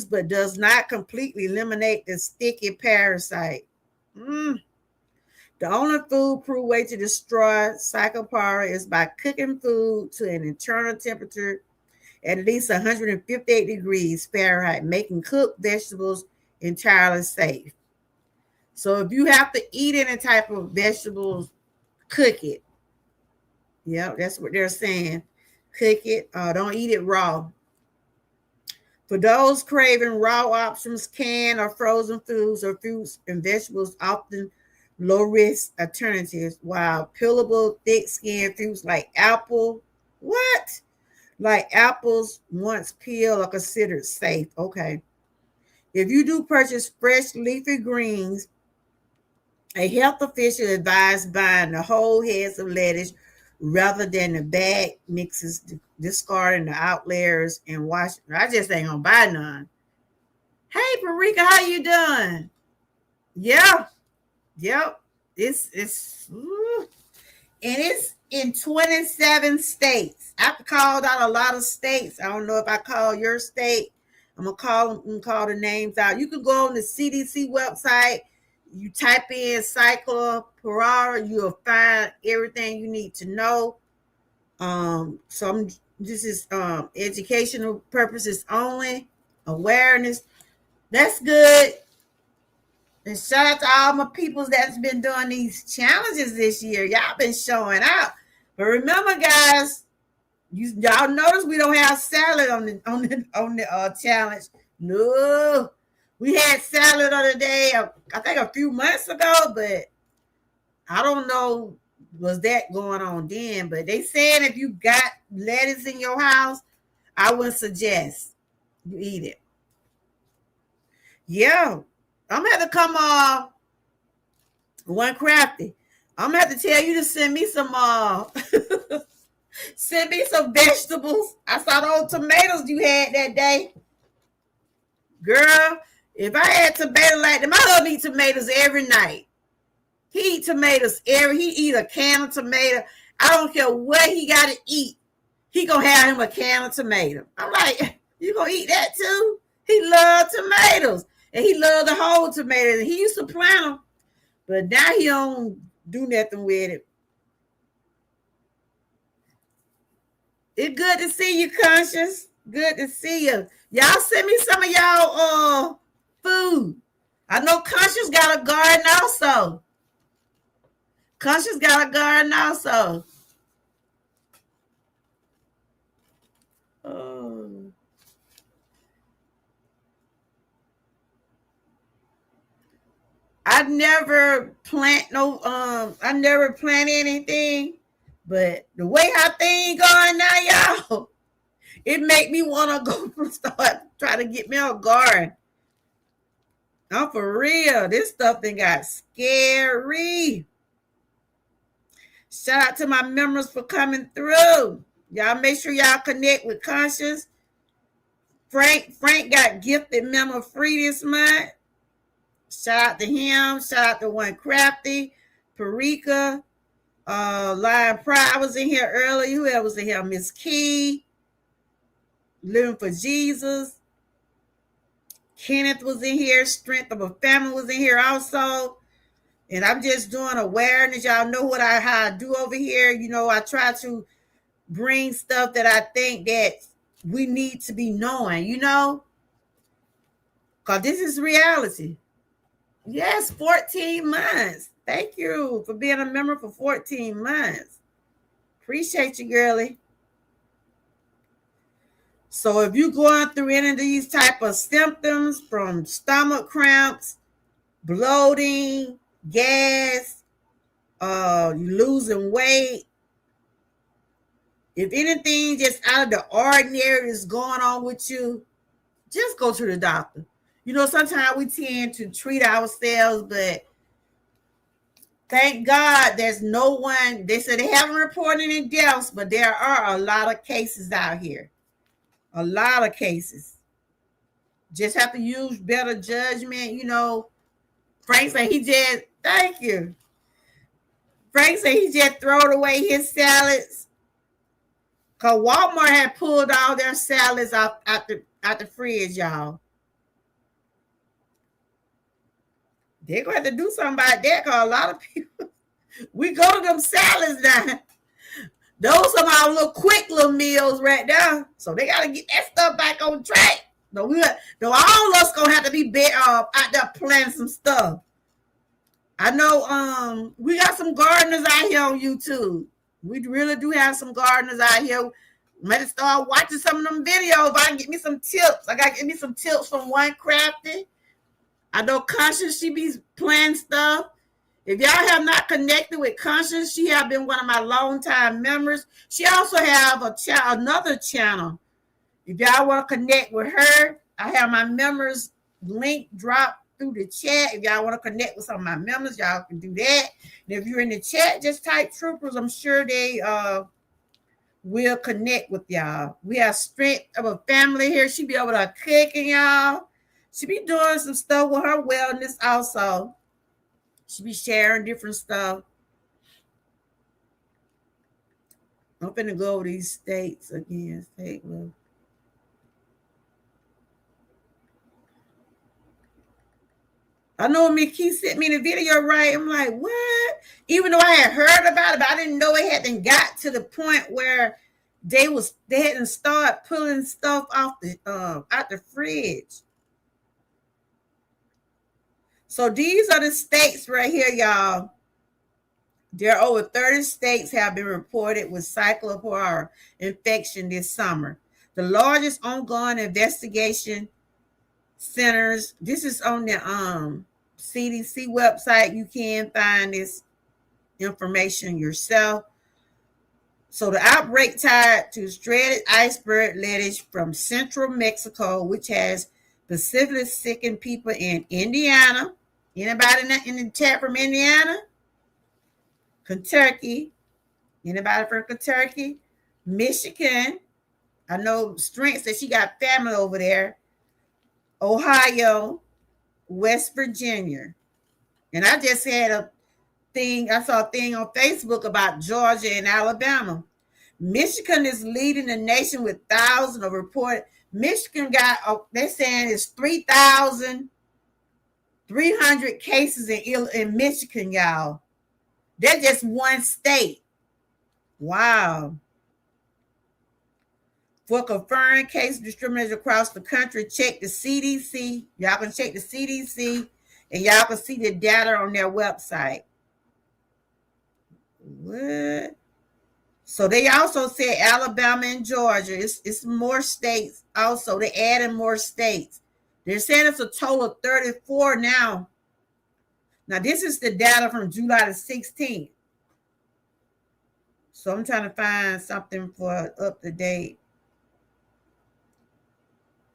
but does not completely eliminate the sticky parasite. Mm. The only foolproof way to destroy psychopara is by cooking food to an internal temperature at least 158 degrees Fahrenheit, making cooked vegetables entirely safe. So if you have to eat any type of vegetables, cook it. Yeah, that's what they're saying. Cook it. Don't eat it raw. For those craving raw options, canned or frozen foods or fruits and vegetables often low risk alternatives, while peelable thick skinned fruits like apple, what? Like apples once peeled are considered safe. Okay. If you do purchase fresh leafy greens, a health official advised buying the whole heads of lettuce rather than the bag mixes, discarding the out layers and washing. I just ain't gonna buy none. Hey, Parika, how you doing? Yeah, yep. It's and it's in 27 states. I called out a lot of states. I don't know if I call your state. I'm gonna call the names out. You can go on the CDC website. You type in cycloparara, you'll find everything you need to know. This is educational purposes only, awareness. That's good. And shout out to all my peoples that's been doing these challenges this year. Y'all been showing out. But remember, guys, y'all notice we don't have salad on the challenge. No, we had salad on the day. I think a few months ago, but I don't know was that going on then. But they saying if you got lettuce in your house, I would suggest you eat it. Yeah, I'm gonna have to come One crafty. I'm gonna have to tell you to send me some send me some vegetables. I saw those tomatoes you had that day. Girl, if I had tomatoes like that, my husband eat tomatoes every night. He eat tomatoes he eat a can of tomato. I don't care what he gotta eat. He gonna have him a can of tomato. I'm like, you gonna eat that too? He loved tomatoes. And he loved the whole tomatoes. He used to plant them, but now he don't do nothing with it. It's good to see you, Conscious. Good to see you. Y'all send me some of y'all food. I know Conscious got a garden also. Conscious got a garden also. Oh. I never plant anything, but the way how things going now, y'all, it make me want to go start try to get me a garden. I'm for real. This stuff then got scary. Shout out to my members for coming through. Y'all make sure y'all connect with Conscious. Frank got gifted member free this month. Shout out to him. Shout out to One Crafty, Parika, Lion Pride was in here early. Who else was in here? Miss Key, Living for Jesus. Kenneth was in here. Strength of a Family was in here also. And I'm just doing awareness. Y'all know how I do over here. You know, I try to bring stuff that I think that we need to be knowing, you know, because this is reality. Yes, 14 months. Thank you for being a member for 14 months. Appreciate you, girlie. So if you're going through any of these type of symptoms, from stomach cramps, bloating, gas, losing weight, if anything just out of the ordinary is going on with you, just go to the doctor. You know, sometimes we tend to treat ourselves, but thank God there's no one. They said they haven't reported any deaths, but there are a lot of cases out here. A lot of cases. Just have to use better judgment. You know, Frank said thank you. Frank said he just throwed away his salads. Because Walmart had pulled all their salads out the fridge, y'all. They're going to have to do something about that, because a lot of people, we go to them salads now. Those are our little meals right now. So they got to get that stuff back on track. Though all of us going to have to be out there planting some stuff. I know we got some gardeners out here on YouTube. We really do have some gardeners out here. Might start watching some of them videos. If I can get me some tips. I got to get me some tips from One Crafty. I know Conscious, she be planting stuff. If y'all have not connected with Conscious, she have been one of my longtime members. She also have another channel. If y'all want to connect with her, I have my members link dropped through the chat. If y'all want to connect with some of my members, y'all can do that. And if you're in the chat, just type Troopers. I'm sure they will connect with y'all. We have Strength of a Family here. She be able to cook, and y'all. She be doing some stuff with her wellness also. She be sharing different stuff. I'm finna go over these states again. I know Mickey sent me the video, right? I'm like, what? Even though I had heard about it, but I didn't know it hadn't got to the point where they hadn't started pulling stuff off out the fridge. So these are the states right here, y'all. There are over 30 states have been reported with cyclopora infection this summer. The largest ongoing investigation centers. This is on the CDC website. You can find this information yourself. So the outbreak tied to shredded iceberg lettuce from central Mexico, which has specifically sickened people in Indiana, Anybody in the chat from Indiana? Kentucky? Anybody from Kentucky? Michigan? I know Strength said she got family over there. Ohio, West Virginia. And I just had I saw a thing on Facebook about Georgia and Alabama. Michigan is leading the nation with thousands of reported. Michigan got, they're saying it's 3,300 cases in Michigan, y'all. That's just one state. Wow. For confirmed case discrimination across the country, check the CDC. Y'all can check the CDC and y'all can see the data on their website. What? So they also said Alabama and Georgia. It's more states also. They added more states. They're saying it's a total of 34 now. Now, this is the data from July the 16th. So I'm trying to find something for up to date.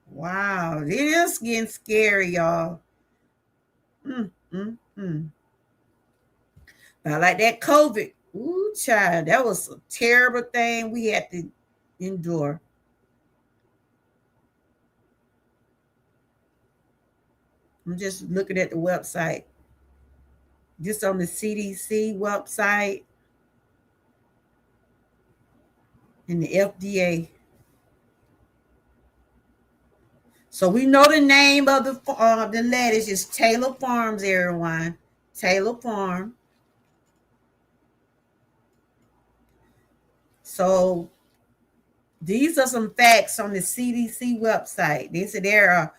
Wow, it is getting scary, y'all. But like that COVID, ooh, child, that was a terrible thing we had to endure. I'm just looking at the website. Just on the CDC website and the FDA. So we know the name of the lettuce is Taylor Farms, everyone. Taylor Farm. So these are some facts on the CDC website. They said there are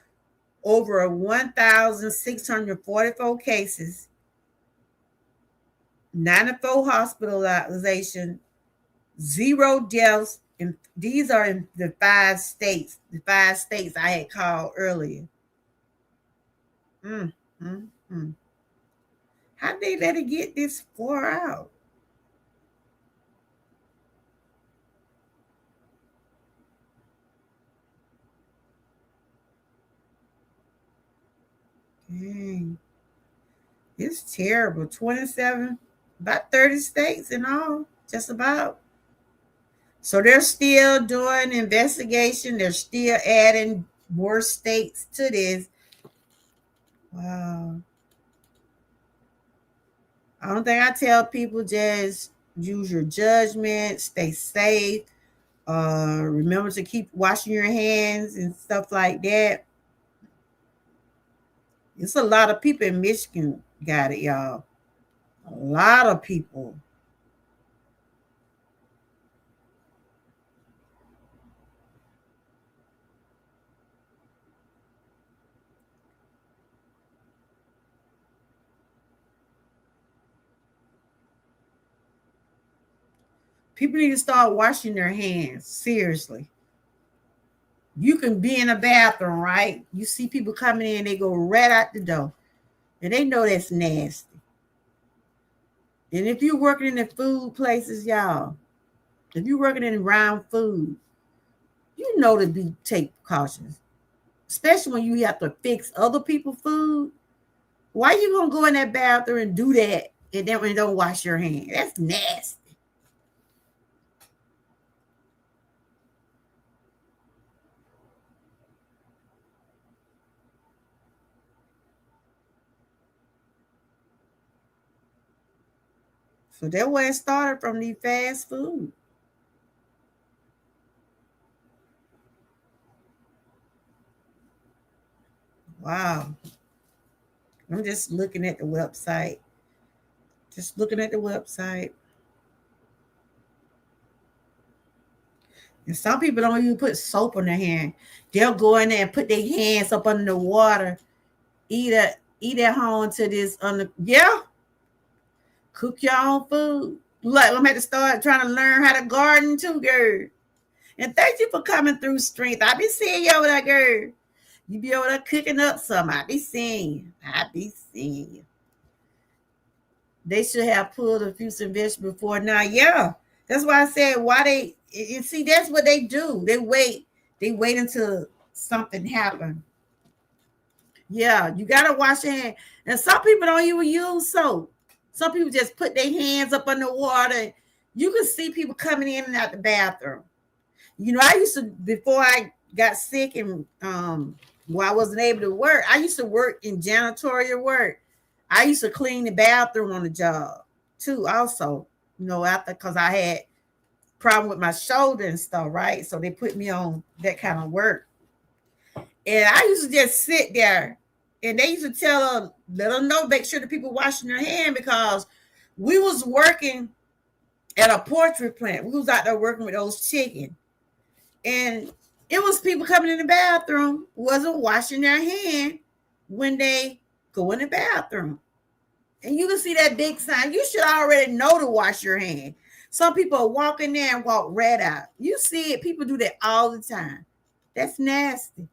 over 1,644 cases, 94 hospitalizations, 0 deaths. And these are in the 5 states. The 5 states I had called earlier. How did they let it get this far out? Dang. It's terrible. 27, about 30 states in all, just about. So they're still doing investigation. They're still adding more states to this. Wow. I don't think I tell people just use your judgment, stay safe. Remember to keep washing your hands and stuff like that. It's a lot of people in Michigan got it, y'all. A lot of people. People need to start washing their hands. Seriously. You can be in a bathroom, right? You see people coming in, they go right out the door. And they know that's nasty. And if you're working in the food places, y'all, if you're working in around food, you know to take precautions. Especially when you have to fix other people's food. Why you gonna go in that bathroom and do that and then don't wash your hands? That's nasty. So that's where it started, from the fast food. Wow. I'm just looking at the website. Just looking at the website. And some people don't even put soap on their hand. They'll go in there and put their hands up under the water, eat at home to this cook your own food. Like, I'm going to start trying to learn how to garden too, girl. And thank you for coming through, Strength. I be seeing you over there, girl. You be over there cooking up something. I be seeing you. They should have pulled a few some vegetables before now. Yeah. That's why I said you see, that's what they do. They wait until something happens. Yeah, you gotta wash your hand. And some people don't even use soap. Some people just put their hands up under water. You can see people coming in and out the bathroom. You know, I used to, before I got sick and well, I wasn't able to work, I used to work in janitorial work. I used to clean the bathroom on the job too, also, you know, after, because I had problem with my shoulder and stuff, right? So they put me on that kind of work. And I used to just sit there and they used to tell her, let them know, make sure the people washing their hand, because we was working at a poultry plant. We was out there working with those chickens. And it was people coming in the bathroom, wasn't washing their hand when they go in the bathroom. And you can see that big sign. You should already know to wash your hand. Some people walk in there and walk right out. You see it. People do that all the time. That's nasty.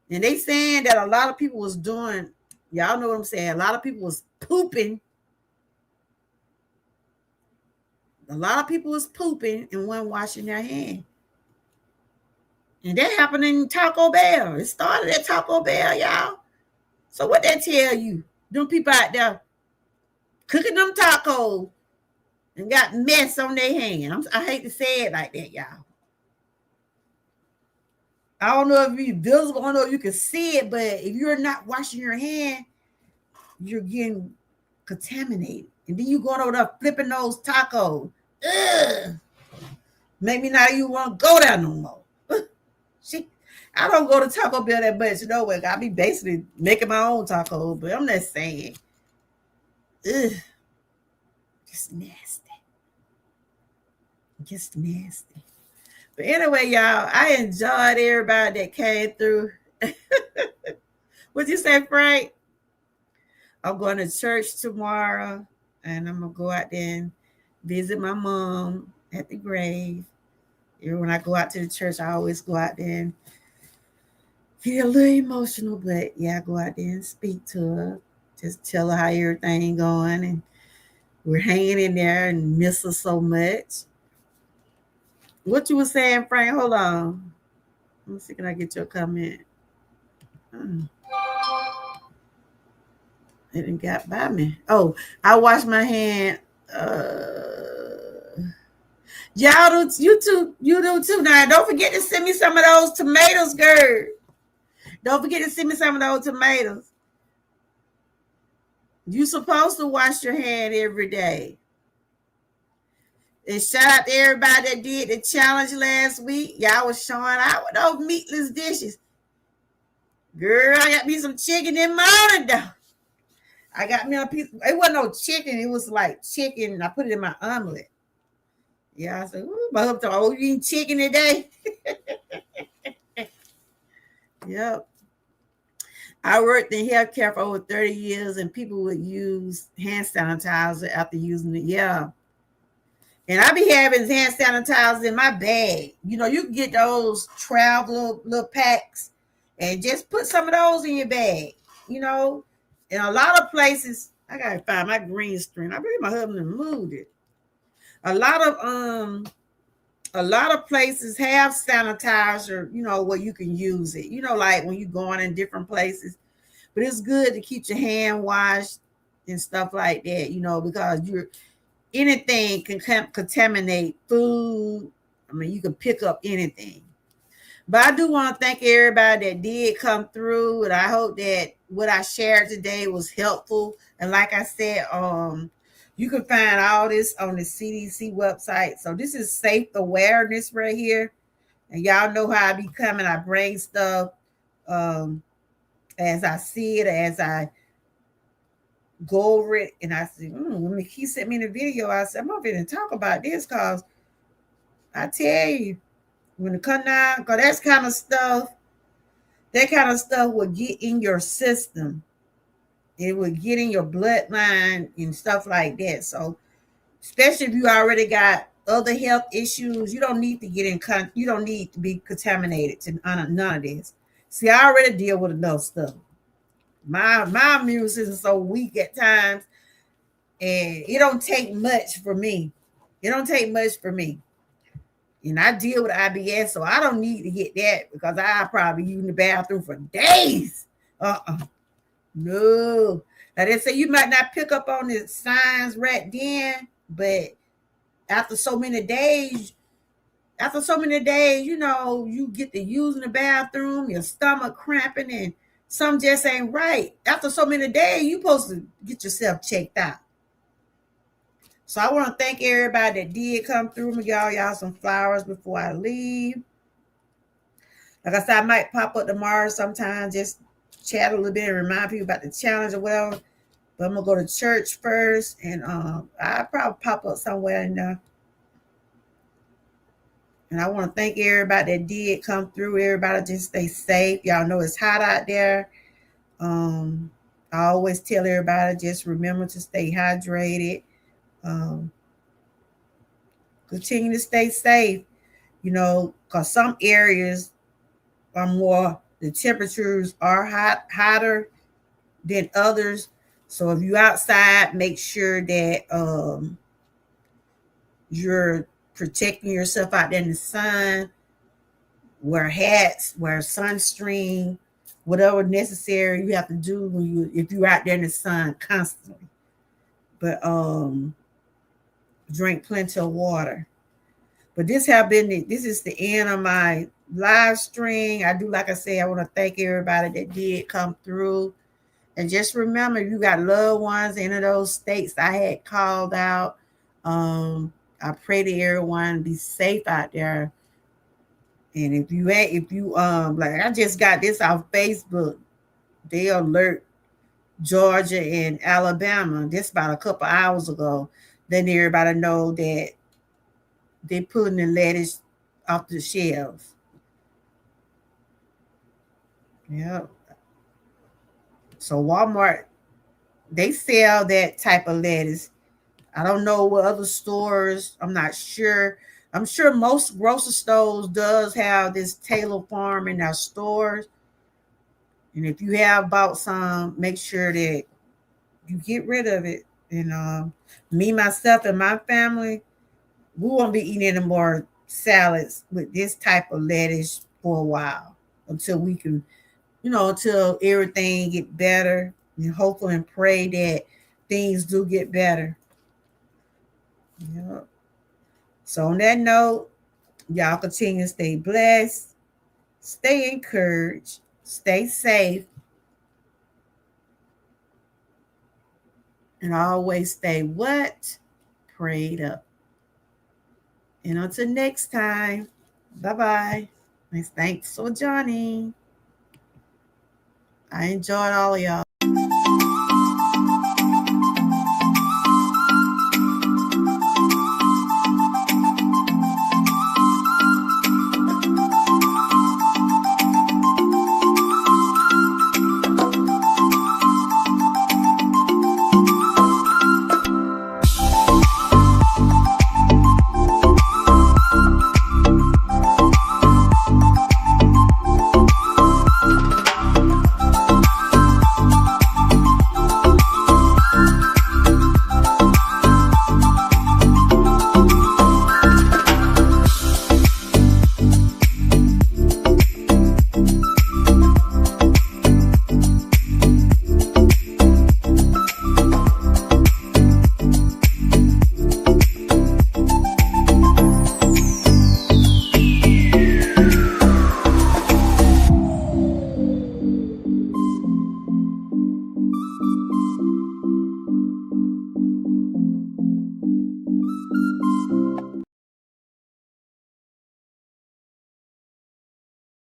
And they saying that a lot of people was doing, y'all know what I'm saying, a lot of people was pooping. A lot of people was pooping and wasn't washing their hand. And that happened in Taco Bell. It started at Taco Bell, y'all. So what that tell you? Them people out there cooking them tacos and got mess on their hand. I hate to say it like that, y'all. I don't know if you're visible, I don't know if you can see it, but if you're not washing your hand, you're getting contaminated. And then you going over there flipping those tacos. Ugh. Make me not even want to go there no more. I don't go to Taco Bell that much, you know. I be basically making my own tacos, but I'm not saying. Ugh. Just nasty. Just nasty. But anyway, y'all, I enjoyed everybody that came through. What'd you say, Frank? I'm going to church tomorrow, and I'm going to go out there and visit my mom at the grave. When I go out to the church, I always go out there and get a little emotional, but yeah, I go out there and speak to her. Just tell her how everything going, and we're hanging in there and miss her so much. What you were saying, Frank? Hold on. Let me see, can I get your comment? It didn't got by me. Oh, I wash my hand. Y'all do, you do too. Now, don't forget to send me some of those tomatoes, girl. Don't forget to send me some of those tomatoes. You supposed to wash your hand every day. And shout out to everybody that did the challenge last week. Y'all was showing out with those meatless dishes. Girl, I got me some chicken in the morning, though. I got me a piece. It wasn't no chicken. It was like chicken. I put it in my omelet. Yeah, I said, my husband told me, oh, you eating chicken today? Yep. I worked in healthcare for over 30 years, and people would use hand sanitizer after using it. Yeah. And I be having hand sanitizers in my bag. You know, you can get those travel little packs and just put some of those in your bag. You know, in a lot of places, I gotta find my green screen. I believe my husband moved it. A lot of places have sanitizer, you know, where you can use it. You know, like when you're going in different places. But it's good to keep your hand washed and stuff like that, you know, because anything can contaminate food. I mean, you can pick up anything. But I do want to thank everybody that did come through, and I hope that what I shared today was helpful. And like I said, you can find all this on the CDC website. So this is safe awareness right here. And y'all know how I be coming. I bring stuff as I see it, as I go over it. And I said, when he sent me the video, I said, I'm not going to talk about this, because I tell you, when it come down, because that kind of stuff will get in your system. It will get in your bloodline and stuff like that. So, especially if you already got other health issues, you don't need to you don't need to be contaminated to none of this. See, I already deal with enough stuff. My immune system is so weak at times, and it don't take much for me. It don't take much for me. And I deal with IBS, so I don't need to get that, because I probably use the bathroom for days No. Now they say you might not pick up on the signs right then, but after so many days, you get to using the bathroom, your stomach cramping, and some just ain't right. After so many days, you supposed to get yourself checked out. So I want to thank everybody that did come through me, y'all some flowers before I leave. Like I said, I might pop up tomorrow sometime, just chat a little bit and remind people about the challenge or whatever. But I'm gonna go to church first, and I'll probably pop up somewhere in there. And I want to thank everybody that did come through. Everybody just stay safe. Y'all know it's hot out there. I always tell everybody just remember to stay hydrated. Um, Continue to stay safe. Because some areas are more, the temperatures are hotter than others. So if you're outside, make sure that you're protecting yourself out there in the sun. Wear hats, wear sunscreen, whatever necessary you have to do if you're out there in the sun constantly. But drink plenty of water. But this is the end of my live stream. I do, like I said, I want to thank everybody that did come through. And just remember, if you got loved ones in those states I had called out, I pray to everyone be safe out there. And if you like, I just got this off Facebook. They alert Georgia and Alabama. This about a couple hours ago. Then everybody know that they pulling the lettuce off the shelves. Yeah. So Walmart, they sell that type of lettuce. I don't know what other stores. I'm not sure. I'm sure most grocery stores does have this Taylor Farm in their stores. And if you have bought some, make sure that you get rid of it. And me, myself, and my family, we won't be eating any more salads with this type of lettuce for a while until we can, until everything get better, and hopefully and pray that things do get better. Yeah. So on that note, y'all continue to stay blessed, stay encouraged, stay safe, and always stay what? Prayed up. And until next time, bye-bye. Thanks for joining. I enjoyed all of y'all.